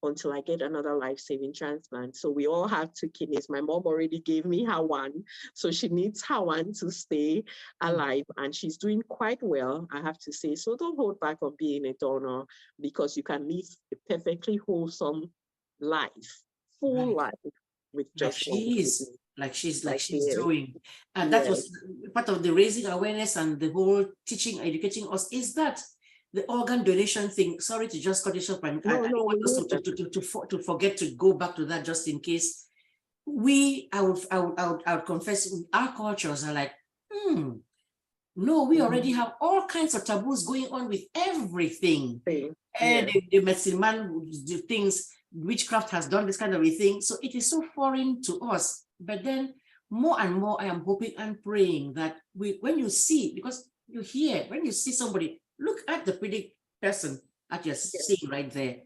until I get another life-saving transplant. So we all have 2 kidneys. My mom already gave me her one, so she needs her one to stay alive, and she's doing quite well, I have to say. So don't hold back on being a donor, because you can live a perfectly wholesome life, full life with just one kidney. Like she's doing. And Yes. that was part of the raising awareness and the whole teaching, educating us, is that the organ donation thing. Sorry to just cut it short, and I don't want us to forget to go back to that just in case. I would confess, our cultures are like, no, we already have all kinds of taboos going on with everything. And the medicine man, the things, witchcraft has done this kind of a thing. So it is so foreign to us. But then more and more, I am hoping and praying that when you see, because you hear, when you see somebody, look at the pretty person that you're seeing right there.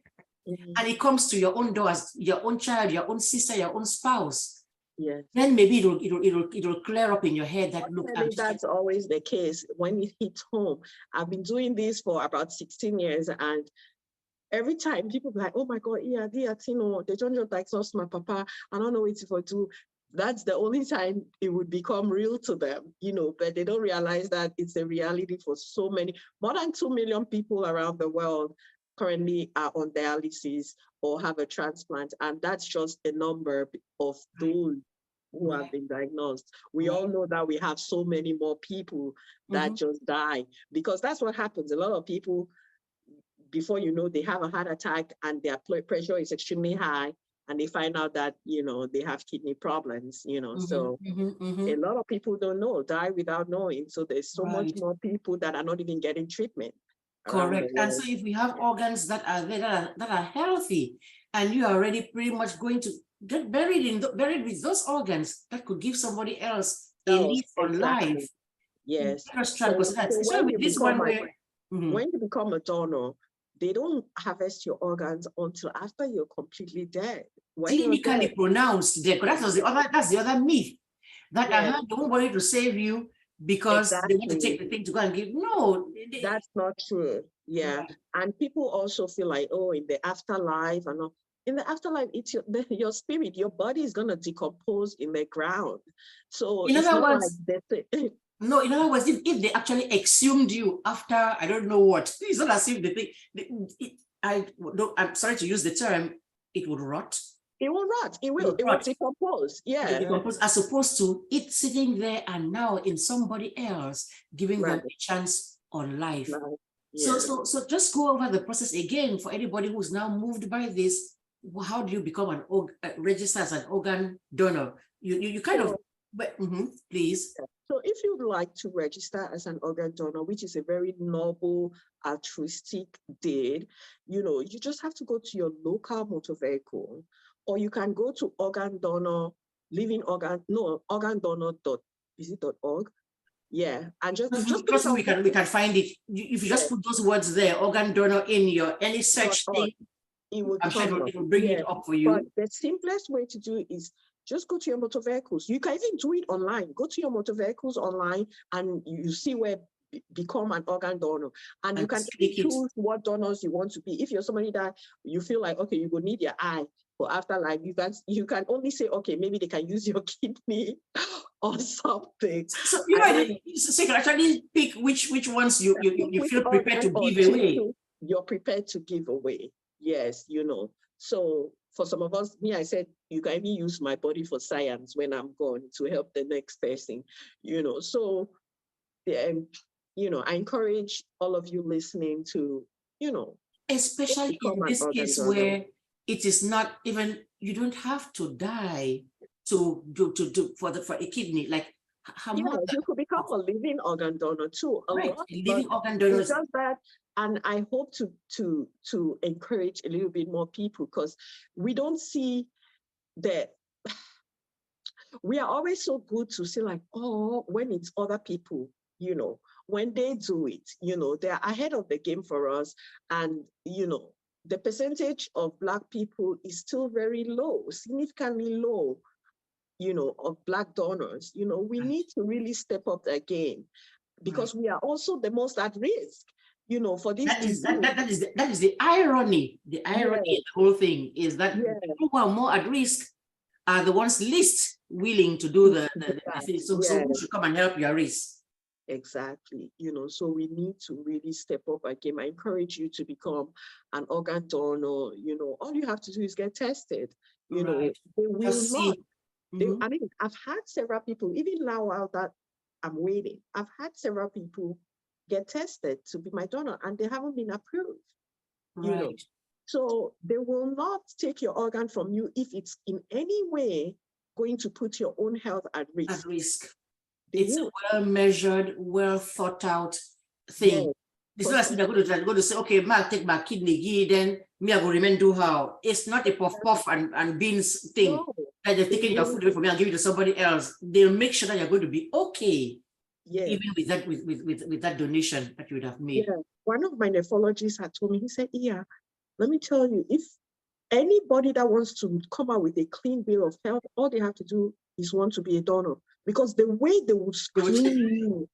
And it comes to your own door as your own child, your own sister, your own spouse. Yes. Then maybe it'll clear up in your head that look. That's always the case when it hits home. I've been doing this for about 16 years, and every time people be like, "Oh my God, yeah, they don't just diagnose my papa. I don't know what to do." That's the only time it would become real to them, but they don't realize that it's a reality for so many. More than 2 million people around the world currently are on dialysis or have a transplant, and that's just a number of those who have been diagnosed. We all know that we have so many more people that just die, because that's what happens. A lot of people, before you know, they have a heart attack and their blood pressure is extremely high, and they find out that, they have kidney problems, so a lot of people don't know, die without knowing. So there's so much more people that are not even getting treatment. Correct. And so if we have organs that are there, that are healthy, and you are already pretty much going to get buried with those organs, that could give somebody else a lease on life. Yes. When you become a donor, they don't harvest your organs until after you're completely dead. Clinically pronounced dead. That's the other myth that I heard, they won't bother to save you because they want to take the thing to go and give. No, that's not true. Yeah. And people also feel like, oh, in the afterlife and all. In the afterlife, it's your spirit, your body is going to decompose in the ground. So in other words, no, in other words, if they actually exhumed you after, I don't know what, it's not as if I'm sorry to use the term, it would rot. It will rot. It will decompose. Yeah. It decompose, as opposed to it sitting there and now in somebody else, giving them a chance on life. Yeah. So just go over the process again for anybody who's now moved by this. How do you become an register as an organ donor? You kind of, but please. So if you'd like to register as an organ donor, which is a very noble altruistic deed, you know, you just have to go to your local motor vehicle, or you can go to organ donor, organdonor.org. Yeah, and just trust me, we can find it. If you just put those words there, organ donor, in your any search thing, I'm sure it will bring it up for you. But the simplest way to do it is just go to your motor vehicles. You can even do it online. Go to your motor vehicles online and you see where become an organ donor. And you can choose what donors you want to be. If you're somebody that you feel like, okay, you will need your eye for afterlife, you can only say, okay, maybe they can use your kidney or something. So you can actually pick which ones you feel prepared to give away. You're prepared to give away. Yes, you know. So for some of us, I said, you can even use my body for science when I'm gone to help the next person, you know. So, you know, I encourage all of you listening to, you know. Especially in this case where it is not even, you don't have to die for a kidney. Like, you could become a living organ donor too. Living organ donor. It's just that, and I hope to encourage a little bit more people, because we don't see that. We are always so good to say like, oh, when it's other people, you know, when they do it, you know, they're ahead of the game for us. And, you know, the percentage of Black people is still very low, significantly low, you know, of Black donors. You know, we need to really step up the game, because we are also the most at risk, you know, for this disease. That is the irony. The irony in the whole thing is that people who are more at risk are the ones least willing to do the thing. So who should come and help your risk? Exactly. You know, so we need to really step up again. I encourage you to become an organ donor. You know, all you have to do is get tested. You know, they will not. I mean, I've had several people, even now while that I'm waiting, I've had several people get tested to be my donor and they haven't been approved. You know, so they will not take your organ from you if it's in any way going to put your own health at risk. It's a well-measured, well-thought-out thing. It's not as if they're going to say, okay, Mark, take my kidney, then me, I will remain do how. It's not a puff and beans thing. No. That they're taking your food away from me and give it to somebody else. They'll make sure that you're going to be okay. Even with that, with that donation that you would have made. One of my nephrologists had told me, he said, Iya, let me tell you, if anybody that wants to come out with a clean bill of health, all they have to do is want to be a donor. Because the way they would screen you,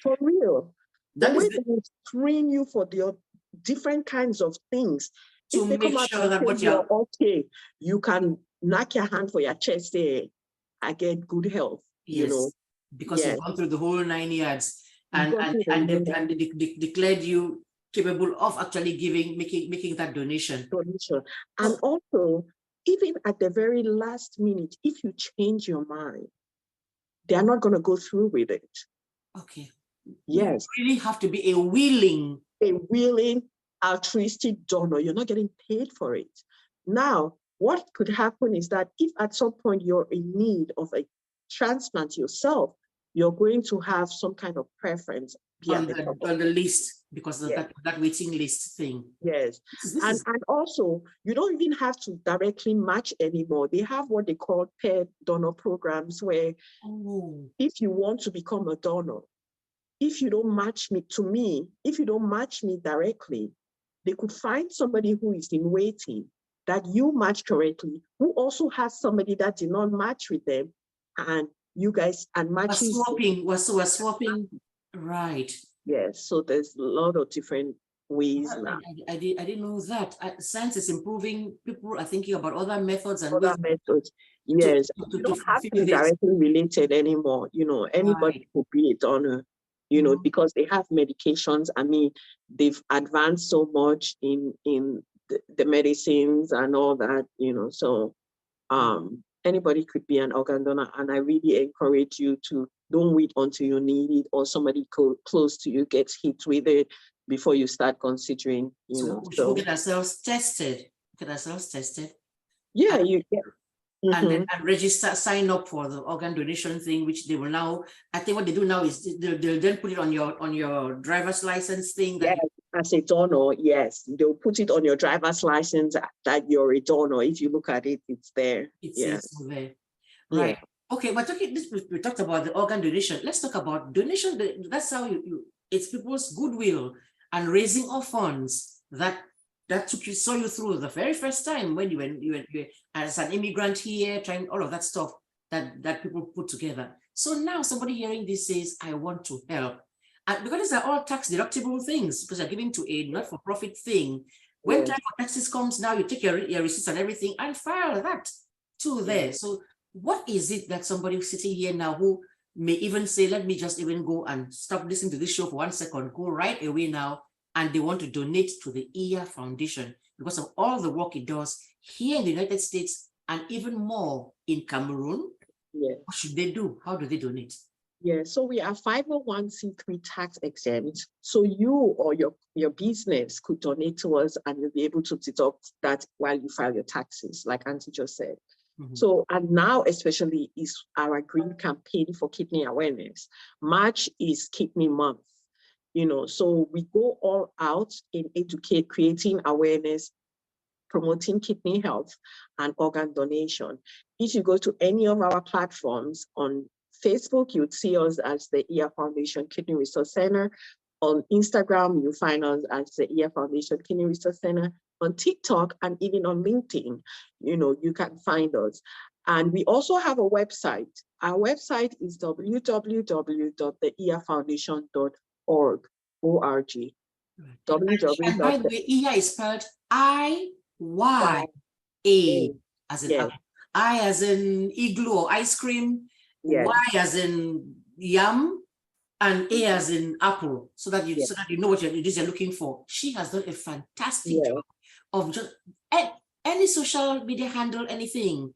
for real, the way they would screen you for the different kinds of things, to make sure that what you're okay, you can knock your hand for your chest, say, I get good health, you know. Because you've gone through the whole 9 yards and they declared you capable of actually making that donation. And also, even at the very last minute, if you change your mind, they are not going to go through with it. Okay. Yes. You really have to be a willing, altruistic donor. You're not getting paid for it. Now, what could happen is that if at some point you're in need of a transplant yourself, you're going to have some kind of preference on the list because of that waiting list thing. Yes. And also, you don't even have to directly match anymore. They have what they call paired donor programs where if you want to become a donor, if you don't match me directly, they could find somebody who is in waiting that you match correctly, who also has somebody that did not match with them, and you guys and matching. We're swapping, right? Yes, so there's a lot of different ways now. I didn't know that. Science is improving. People are thinking about other methods and methods. Yes, you don't have to be directly related anymore. You know, anybody could be a donor. You know, because they have medications. I mean, they've advanced so much in the medicines and all that. You know, so anybody could be an organ donor, and I really encourage you to Don't wait until you need it or somebody close to you gets hit with it before you start considering, So we should get ourselves tested. Get ourselves tested. Yeah, and, you get. And then register, sign up for the organ donation thing, which they will now, I think what they do now is they'll then put it on your driver's license thing. Yes, as a donor, yes. They'll put it on your driver's license that you're a donor. If you look at it, it's there. It's there. Yeah. Right. Okay, but we talked about the organ donation. Let's talk about donation. That's how it's people's goodwill and raising of funds that saw you through the very first time when you were as an immigrant here, trying all of that stuff that people put together. So now somebody hearing this says, I want to help. And because these are all tax deductible things, because you're giving to a not-for-profit thing. When time for taxes comes now, you take your receipts and everything and file that too there. So what is it that somebody sitting here now who may even say, let me just even go and stop listening to this show for 1 second, go right away now, and they want to donate to the Iya Foundation because of all the work it does here in the United States and even more in Cameroon? Yeah. What should they do? How do they donate? Yeah, so we are 501c3 tax exempt. So you or your business could donate to us and you'll be able to deduct that while you file your taxes, like Auntie just said. So, and now especially is our green campaign for kidney awareness. March is Kidney Month, so we go all out in creating awareness, promoting kidney health and organ donation. If you go to any of our platforms on Facebook, you'd see us as the Iya Foundation Kidney Resource Center. On Instagram, you find us as the Iya Foundation Kidney Resource Center. On TikTok and even on LinkedIn, you can find us. And we also have a website. Our website is www.theiyafoundation.org. O-R-G. And by the way, Iya is spelled I-Y-A, as in apple. I as in igloo or ice cream, Y as in yum, and A as in apple, so that you know what it is you're looking for. She has done a fantastic job of just any social media handle, anything,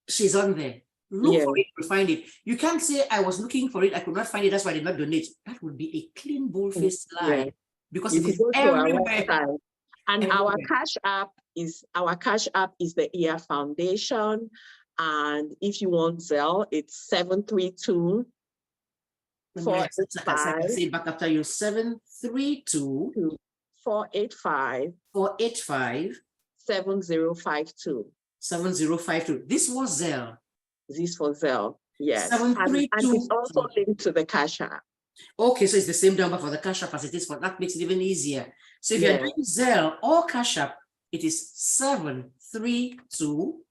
she's on there. Look for it, you'll find it. You can't say, I was looking for it, I could not find it, that's why I did not donate. That would be a clean, bold-faced lie, because it is everywhere. And our cash app is the Iya Foundation. And if you want Zelle, it's 732 485. Say back after you, 732 485 7052. 7052. This was Zelle. This for Zelle, yes. 732. And it's also linked to the Cash App. Okay, so it's the same number for the Cash App as it is for that, makes it even easier. So if you're doing Zelle or Cash App, it is 732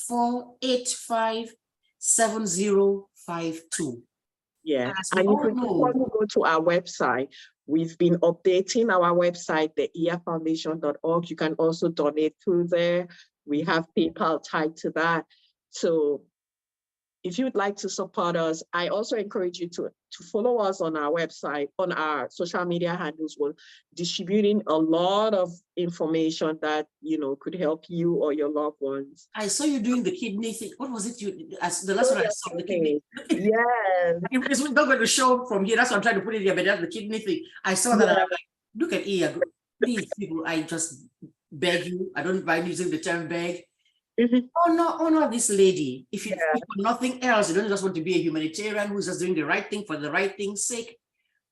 485 7052. Yeah, and if you want to go to our website, we've been updating our website, the iyafoundation.org. You can also donate through there. We have PayPal tied to that. So if you'd like to support us, I also encourage you to follow us on our website, on our social media handles. We're distributing a lot of information that, could help you or your loved ones. I saw you doing the kidney thing. What was it the last one I saw, the kidney? Yes. It's not going to show from here. That's what I'm trying to put it here, but that's the kidney thing. I saw that and I'm like, look at Iya. Please, people, I just beg you. I don't mind using the term beg. Honor this lady. If you for nothing else, you don't just want to be a humanitarian who's just doing the right thing for the right thing's sake.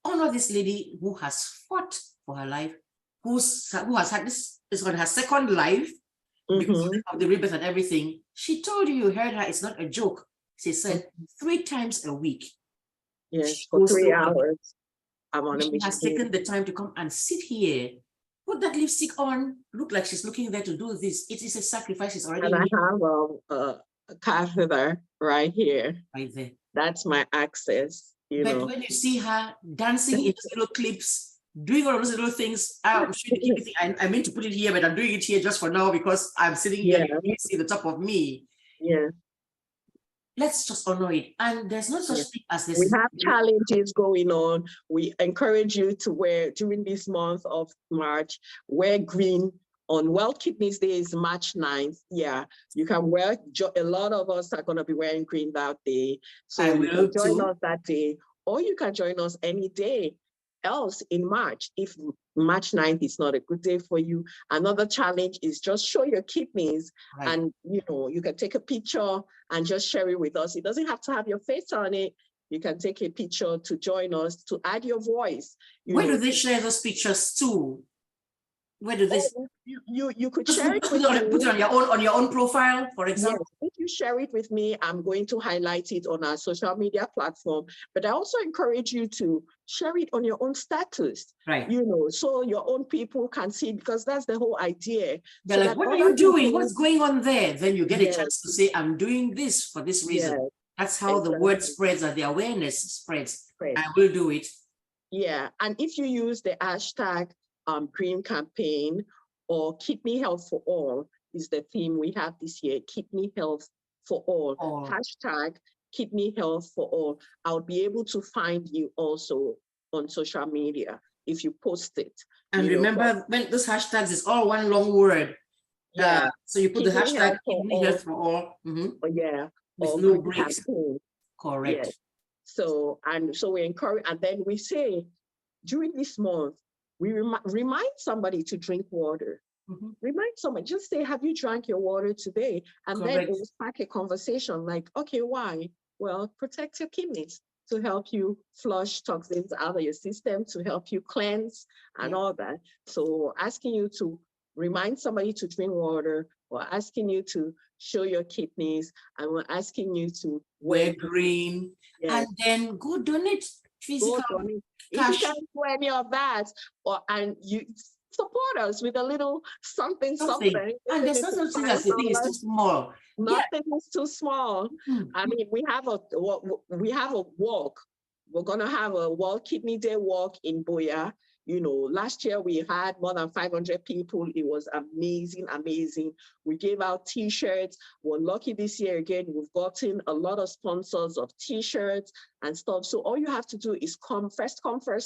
Honor this lady who has fought for her life, who has had this is on her second life because of the rebirth and everything. She told you heard her. It's not a joke. She said 3 times a week. Yes, for 3 hours. She has taken the time to come and sit here. Put that lipstick on, look like she's looking there to do this. It is a sacrifice. It's already. And I have a catheter right here. Right there. That's my access. But when you see her dancing in little clips, doing all of those little things, I'm sure I meant to put it here, but I'm doing it here just for now because I'm sitting here. You can see the top of me. Yeah. Let's just honor it. And there's no such thing as this. We have challenges going on. We encourage you to wear, during this month of March, wear green on World Kidneys Day is March 9th. Yeah, you can wear, a lot of us are going to be wearing green that day. So you can join us that day, or you can join us any day else in March. If March 9th is not a good day for you, another challenge is just show your kidneys, and you can take a picture and just share it with us. It doesn't have to have your face on it. You can take a picture to join us, to add your voice. Where do they share those pictures to? Where do this? You could share it with me. Put it on your own profile, for example. Yes, if you share it with me, I'm going to highlight it on our social media platform. But I also encourage you to share it on your own status. Right. So your own people can see, because that's the whole idea. They're like, what are you doing? What's going on there? Then you get a chance to say, I'm doing this for this reason. Yes. That's how the word spreads, and the awareness spreads. I will do it. Yeah, and if you use the hashtag Green Campaign or Kidney Health for All is the theme we have this year, Kidney Health for All. Hashtag Kidney Health for All. I'll be able to find you also on social media if you post it. And remember, when those hashtags is all one long word. Yeah. So you put the hashtag Kidney Health for All. Yeah. With no breaks. Correct. Yes. So we encourage, and then we say during this month, we remind somebody to drink water. Remind someone, just say, have you drank your water today? And then it will spark a conversation like, okay, why? Well, protect your kidneys to help you flush toxins out of your system, to help you cleanse and all that. So asking you to remind somebody to drink water, or asking you to show your kidneys, and we're asking you to wear green, and then go donate physical cash. If you can't do any of that, and you support us with a little something. And there's no such thing as the thing is too small. Nothing is too small. I mean, we have a walk. We're gonna have a World Kidney Day walk in Boya. Last year we had more than 500 people. It was amazing, amazing. We gave out T-shirts. We're lucky this year again. We've gotten a lot of sponsors of T-shirts and stuff. So all you have to do is come, first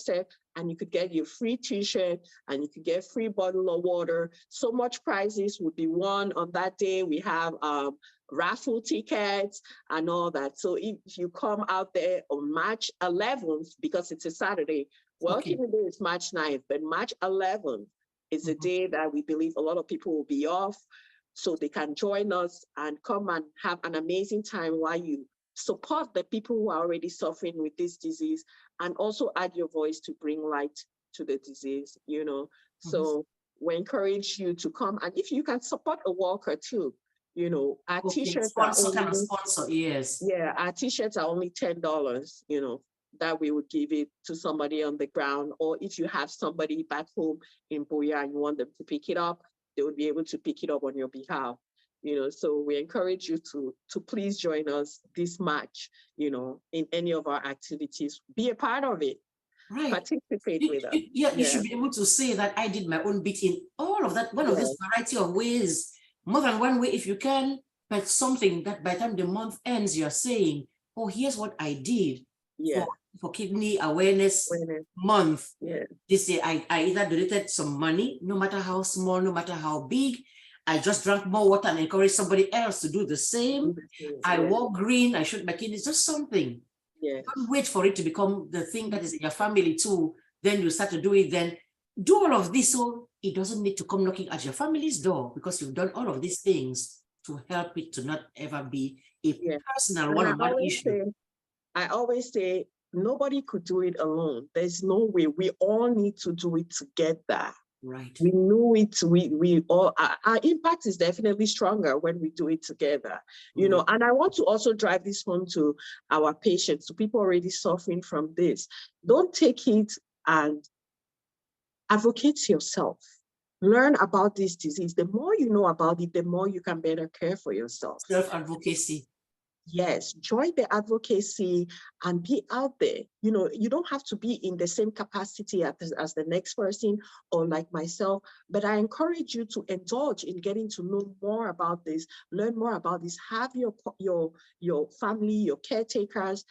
serve, and you could get your free T-shirt, and you could get free bottle of water. So much prizes would be won on that day. We have raffle tickets and all that. So if you come out there on March 11th, because it's a Saturday, Kidney Day is March 9th, but March 11th is a day that we believe a lot of people will be off, so they can join us and come and have an amazing time while you support the people who are already suffering with this disease, and also add your voice to bring light to the disease, So we encourage you to come, and if you can support a walker too, our T-shirts are only, our T-shirts are only $10, that we would give it to somebody on the ground, or if you have somebody back home in Boya and you want them to pick it up, they would be able to pick it up on your behalf. So we encourage you to please join us this March, in any of our activities. Be a part of it. Right. Participate with us. You should be able to say that I did my own bit in all of that, one of this variety of ways, more than one way if you can, but something that by the time the month ends, you're saying, oh, here's what I did. For Kidney Awareness Month. This year, I either donated some money, no matter how small, no matter how big. I just drank more water and encouraged somebody else to do the same. I wore green, I showed my kidneys, just something. Don't wait for it to become the thing that is in your family too. Then you start to do it, then do all of this so it doesn't need to come knocking at your family's door, because you've done all of these things to help it to not ever be a personal one-on-one issue. I always say, nobody could do it alone. There's no way. We all need to do it together. Right. We know it. We all, our impact is definitely stronger when we do it together. And I want to also drive this home to our patients, to people already suffering from this. Don't take it, and advocate yourself. Learn about this disease. The more you know about it, the more you can better care for yourself. Self-advocacy. Yes, join the advocacy and be out there. You don't have to be in the same capacity as the next person or like myself, but I encourage you to indulge in getting to know more about this, learn more about this, have your family, your caretakers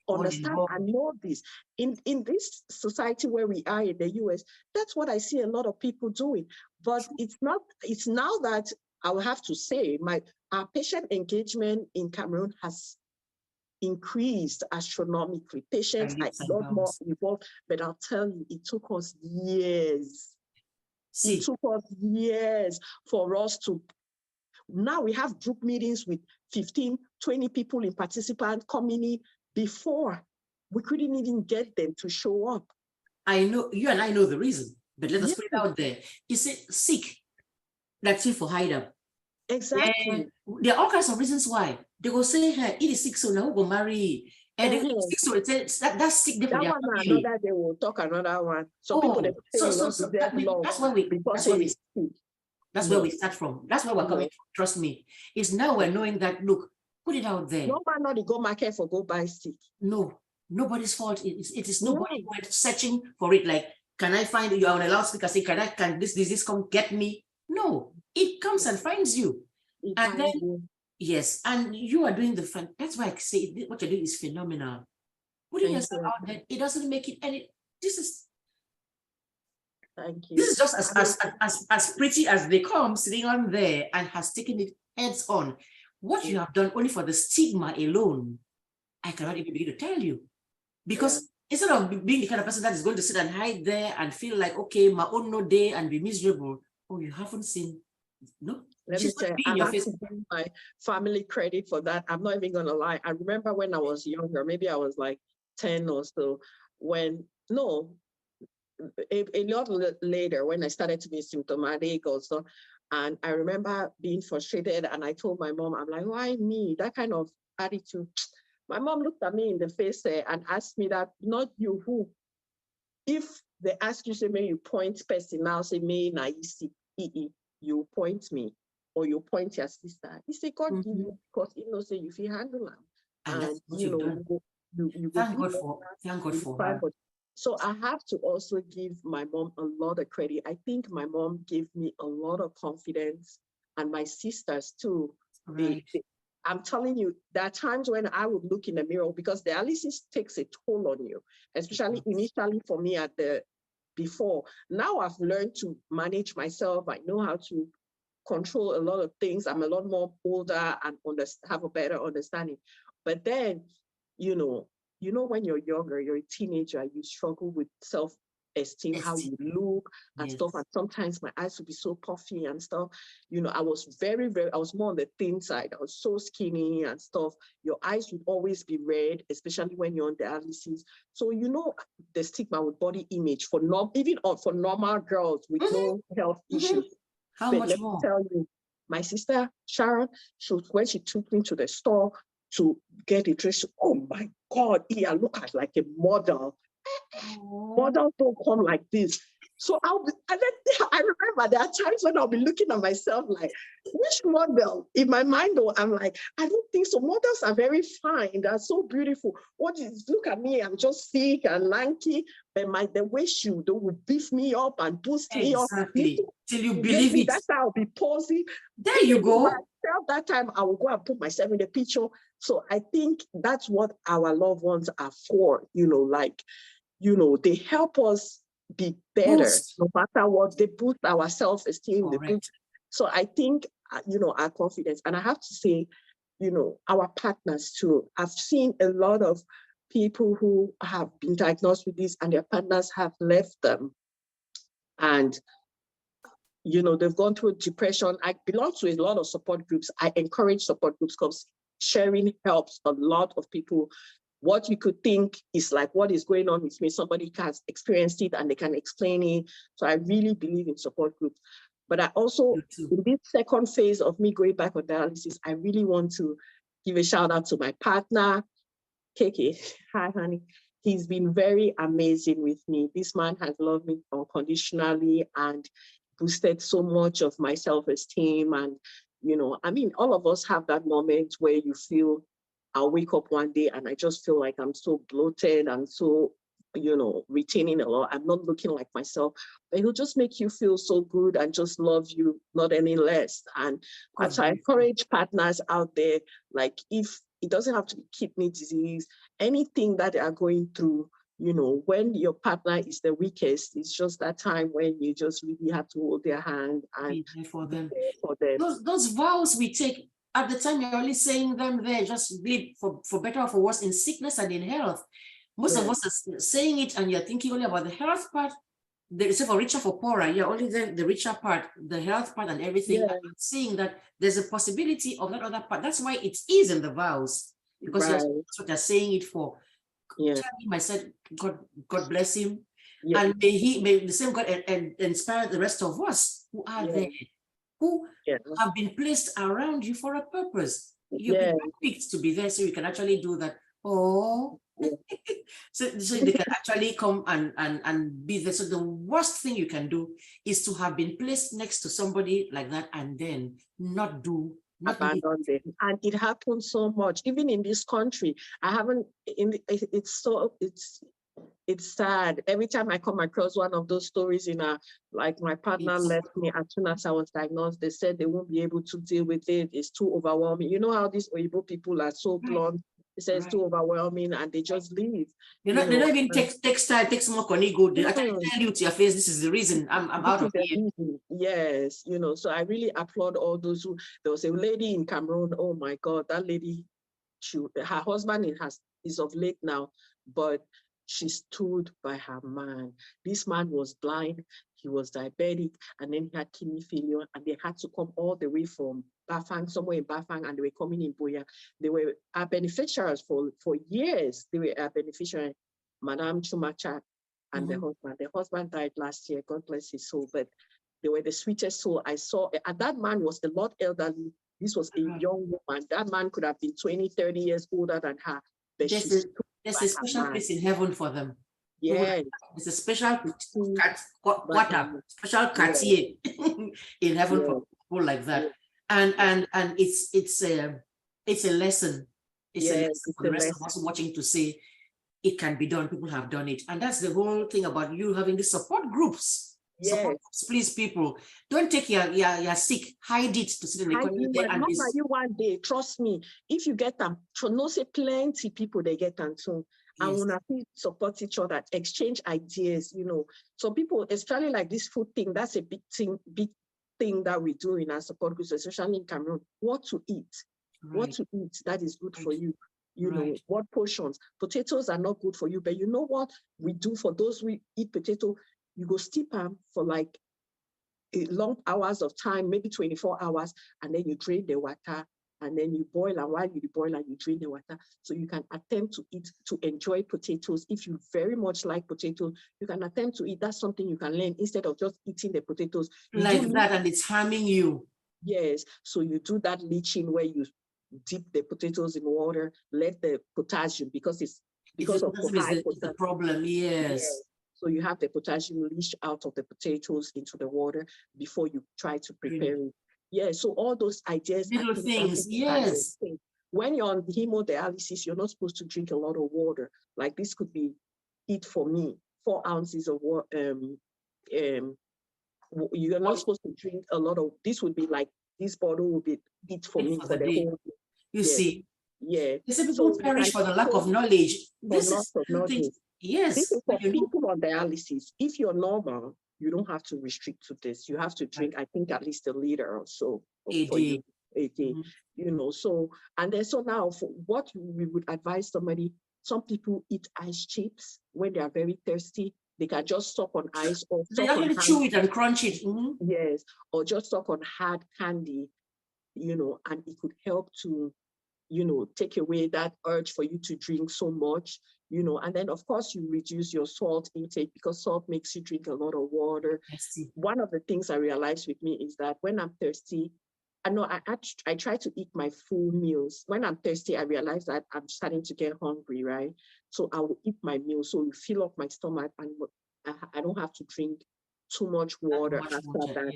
understand and know this. In this society where we are in the US, that's what I see a lot of people doing. But it's not, it's now that I will have to say our patient engagement in Cameroon has increased astronomically. Patients are a lot more involved, but I'll tell you, it took us years. It took us years for us to, now we have group meetings with 15, 20 people in participant coming in. Before, we couldn't even get them to show up. I know, you and I know the reason, but let us put it out there. You say sick, that's it for hide up. Exactly. There are all kinds of reasons why. They will say, hey, it is sick, so now we'll go marry. And they sick, so it's that's sick. That one, another, they will talk another one. So people, they say, that's where we start from. That's where we're coming from. Trust me. It's now we're knowing that, look, put it out there. No man not go market for go buy stick. No, nobody's fault. It is nobody went searching for it. Like, can I find you on a loudspeaker? Say, can this disease come get me? No, it comes and finds you. And then, yes, and you are doing the fun. That's why I say what you're doing is phenomenal. Putting yourself out there, it doesn't make it any. This is. Thank you. This is just as pretty as they come, sitting on there and has taken it heads on. What you have done only for the stigma alone, I cannot even begin to tell you. Because instead of being the kind of person that is going to sit and hide there and feel like, okay, my own no day and be miserable, oh, you haven't seen, no? Let me say, I have to give my family credit for that. I'm not even going to lie. I remember when I was younger, maybe I was like 10 or so, when, a lot later, when I started to be symptomatic also, and I remember being frustrated, and I told my mom, I'm like, why me? That kind of attitude. My mom looked at me in the face and asked me that, not you, who? If they ask you, say, may you point person now, say, may na you point me, or you point your sister. He said, God give you, because you know, say, if you handle them, and you know, you thank God for her. So I have to also give my mom a lot of credit. I think my mom gave me a lot of confidence, and my sisters too. Right. I'm telling you, there are times when I would look in the mirror, because dialysis takes a toll on you, especially initially for me before. Now I've learned to manage myself. I know how to control a lot of things. I'm a lot more older and have a better understanding. But then, you know, when you're younger, you're a teenager, you struggle with self-esteem, how you look and stuff. And sometimes my eyes would be so puffy and stuff. You know, I was I was more on the thin side. I was so skinny and stuff. Your eyes would always be red, especially when you're on dialysis. So, you know, the stigma with body image for for normal girls with no health issues. How much more? Tell you, my sister Sharon, when she took me to the store to get a dress, oh my God, Iya, look at like a model. Models don't come like this. So and then I remember there are times when I'll be looking at myself like, which model? In my mind, though, I'm like, I don't think so. Models are very fine. They're so beautiful. Look at me, I'm just thick and lanky, but the way they will beef me up and boost me up. Till you believe it. That's how I'll be posing. There you go. That time I will go and put myself in the picture. So I think that's what our loved ones are for, they help us be better, no matter what. They boost our self-esteem. So I think, our confidence. And I have to say, our partners too. I've seen a lot of people who have been diagnosed with this and their partners have left them. And, they've gone through depression. I belong to a lot of support groups. I encourage support groups because sharing helps a lot of people. What you could think is like, what is going on with me? Somebody has experienced it and they can explain it. So I really believe in support groups. But I also, in this second phase of me going back on dialysis, I really want to give a shout out to my partner, KK. Hi, honey. He's been very amazing with me. This man has loved me unconditionally and boosted so much of my self-esteem. And, all of us have that moment where you feel, I'll wake up one day and I just feel like I'm so bloated and so, retaining a lot. I'm not looking like myself, but he'll just make you feel so good and just love you, not any less. And so I encourage partners out there, like if it doesn't have to be kidney disease, anything that they are going through. You know, when your partner is the weakest, it's just that time when you just really have to hold their hand and Be there for them. be there for them. Those vows we take, at the time you're only saying them there, just live for better or for worse, in sickness and in health. Most of us are saying it and you're thinking only about the health part. They say for richer, for poorer, you're only the richer part, the health part and everything. Yeah. And seeing that there's a possibility of that other part. That's why it is in the vows, because that's what they're saying it for. Yeah. Tell him, I said, God bless him. Yeah. And may the same God and inspire the rest of us who are there, who have been placed around you for a purpose. You've been picked to be there so you can actually do that. Oh, so they can actually come and be there. So the worst thing you can do is to have been placed next to somebody like that and then not abandon them. And it happens so much, even in this country. It's sad. Every time I come across one of those stories like my partner left me as soon as I was diagnosed, they said they won't be able to deal with it. It's too overwhelming. You know how these Oyibo people are so blunt. They say it's too overwhelming and they just leave. They don't even take more go. They actually tell you to your face, this is the reason I'm out of here. Yes, you know, so I really applaud all those who, there was a lady in Cameroon, oh my God, that lady, her husband is of late now, but she stood by her man. This man was blind, he was diabetic, and then he had kidney failure, and they had to come all the way from Bafang, somewhere in Bafang, and they were coming in Boya. They were our beneficiaries for years. They were our beneficiaries, Madame Chumacha and the husband. The husband died last year, God bless his soul, but they were the sweetest soul I saw. And that man was a lot elderly. This was a young woman. That man could have been 20, 30 years older than her. But there's a special place in heaven for them. Yeah. It's a special special quartier in heaven for people like that. And it's a lesson. It's a lesson for the rest of us watching to say it can be done. People have done it. And that's the whole thing about you having the support groups. Support groups, please, people. Don't take your sick, hide it to sit in the corner. And you one day, trust me, if you get them, no say plenty people they get them too. And when we support each other, exchange ideas, you know. So people, especially like this food thing, that's a big thing that we do in our support groups, especially in Cameroon. What to eat, what to eat that is good for you. You know, what portions. Potatoes are not good for you, but you know what we do for those who eat potato? You go steep them for like long hours of time, maybe 24 hours, and then you drain the water, and then you boil, and while you boil and you drain the water, so you can attempt to eat, to enjoy potatoes. If you very much like potatoes, you can attempt to eat. That's something you can learn instead of just eating the potatoes. Like that, and it's harming you. Yes, so you do that leaching where you dip the potatoes in water, let the potassium, because of the problem, yes. So you have the potassium leach out of the potatoes into the water before you try to prepare it. Yeah, so all those ideas. Little things, yes. When you're on hemodialysis, you're not supposed to drink a lot of water. Like this could be it for me, 4 ounces of water. You're not supposed to drink a lot of, this would be like, this bottle would be it for me for the whole day. You see. Yeah. Some people perish for the lack of knowledge. This is something. Yes. This is for people on dialysis. If you're normal, you don't have to restrict to this. You have to drink, I think, at least a liter or so a day. You know, so, and then so now for what we would advise somebody, some people eat ice chips when they are very thirsty. They can just suck on ice or they actually chew it and crunch it. Yes, or just suck on hard candy, you know, and it could help to, you know, take away that urge for you to drink so much, you know, and then of course you reduce your salt intake because salt makes you drink a lot of water. One of the things I realized with me is that when I'm thirsty, I try to eat my full meals. When I'm thirsty, I realize that I'm starting to get hungry, right? So I will eat my meal, so it fill up my stomach, and I don't have to drink too much water after that.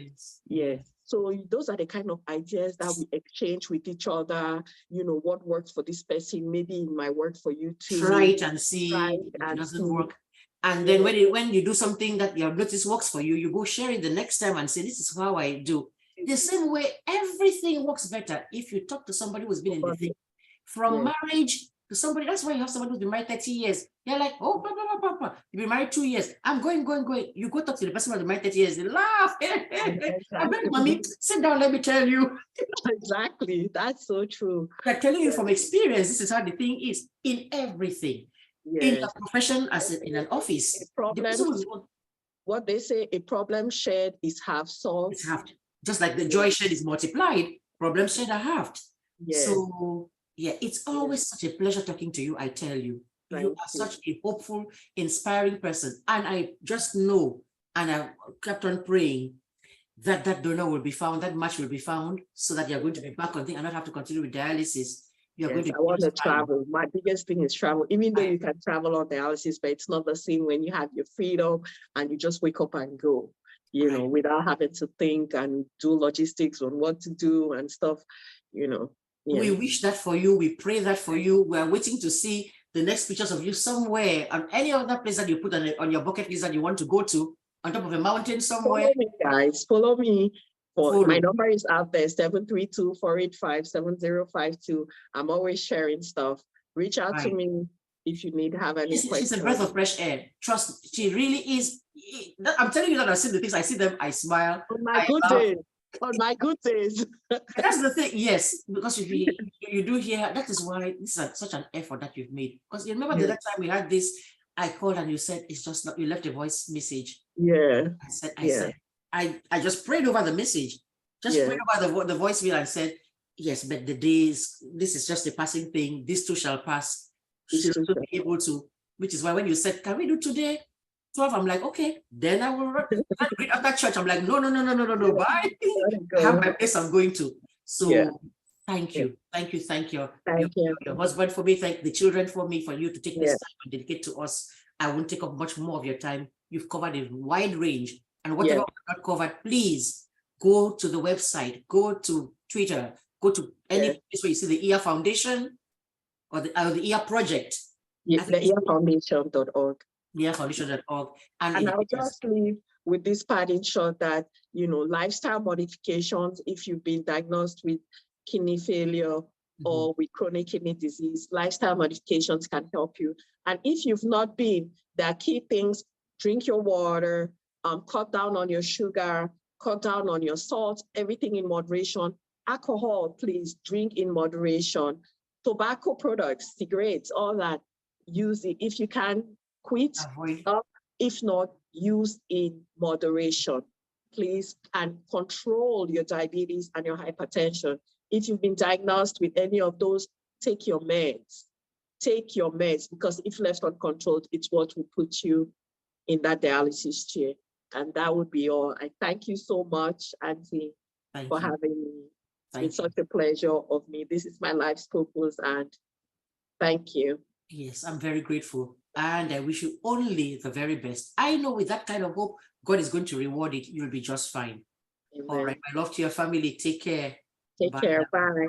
Yes. So those are the kind of ideas that we exchange with each other. You know, what works for this person, maybe it might work for you too. Try it and see if it doesn't work. And then when you do something that you notice works for you, you go share it the next time and say, this is how I do. The same way, everything works better if you talk to somebody who's been in the thing from marriage to somebody. That's why you have somebody who's been married 30 years. You're like, oh, blah, blah, blah, blah, blah. You've been married 2 years. I'm going. You go talk to the person who's been married 30 years. They laugh. I beg, mommy, sit down, let me tell you. Exactly. That's so true. They're telling you from experience, this is how the thing is in everything. In a profession, as in an office. What they say, a problem shared is half solved. It's halved. Just like the joy shared is multiplied, problems shared are halved. Yes. So yeah, it's always such a pleasure talking to you, I tell you. You are such a hopeful, inspiring person. And I just know, and I kept on praying that that donor will be found, that match will be found, so that you're going to be back on thing and not have to continue with dialysis. You're going to I want to travel. My biggest thing is travel, even though you can travel on dialysis, but it's not the same when you have your freedom and you just wake up and go, you know, without having to think and do logistics on what to do and stuff, you know. Yeah. We wish that for you. We pray that for you. We are waiting to see the next pictures of you somewhere on any other place that you put on your bucket list that you want to go to, on top of a mountain somewhere. Follow me, guys. Follow me. My number is out there, 732-485-7052. I'm always sharing stuff. Reach out to me if you need to have any questions. She's a breath of fresh air. Trust, she really is. I'm telling you that I see the things, I see them, I smile. On my good days. On my good days. That's the thing, yes, because you do hear, that is why this is such an effort that you've made. Because you remember the last time we had this, I called and you said, it's just not, you left a voice message. Yeah. I said, I just prayed over the message, prayed over the voicemail and said, yes, but the days, this is just a passing thing. This too shall pass. She'll still be able to, which is why when you said, can we do today? 12, I'm like, okay, then I will run after church. I'm like, no, bye. I have my place I'm going to. So thank you. Thank you. Your husband for me, thank the children for me, for you to take this time and dedicate to us. I won't take up much more of your time. You've covered a wide range. And whatever I've not covered, please go to the website, go to Twitter, go to any place where you see the Iya Foundation or the Iya Project. Yeah, the iyafoundation.org. iyafoundation.org. And I'll just leave with this parting shot that, you know, lifestyle modifications, if you've been diagnosed with kidney failure or with chronic kidney disease, lifestyle modifications can help you. And if you've not been, there are key things: drink your water, cut down on your sugar, cut down on your salt, everything in moderation. Alcohol, please drink in moderation. Tobacco products, cigarettes, all that, use it. If you can, quit. If not, use in moderation, please, and control your diabetes and your hypertension. If you've been diagnosed with any of those, take your meds. Take your meds, because if left uncontrolled, it's what will put you in that dialysis chair. And that would be all. I thank you so much, Auntie, for having me. It's such a pleasure of me. This is my life's purpose, and thank you. Yes, I'm very grateful. And I wish you only the very best. I know with that kind of hope, God is going to reward it. You'll be just fine. Amen. All right. My love to your family. Take care. Take care. Bye.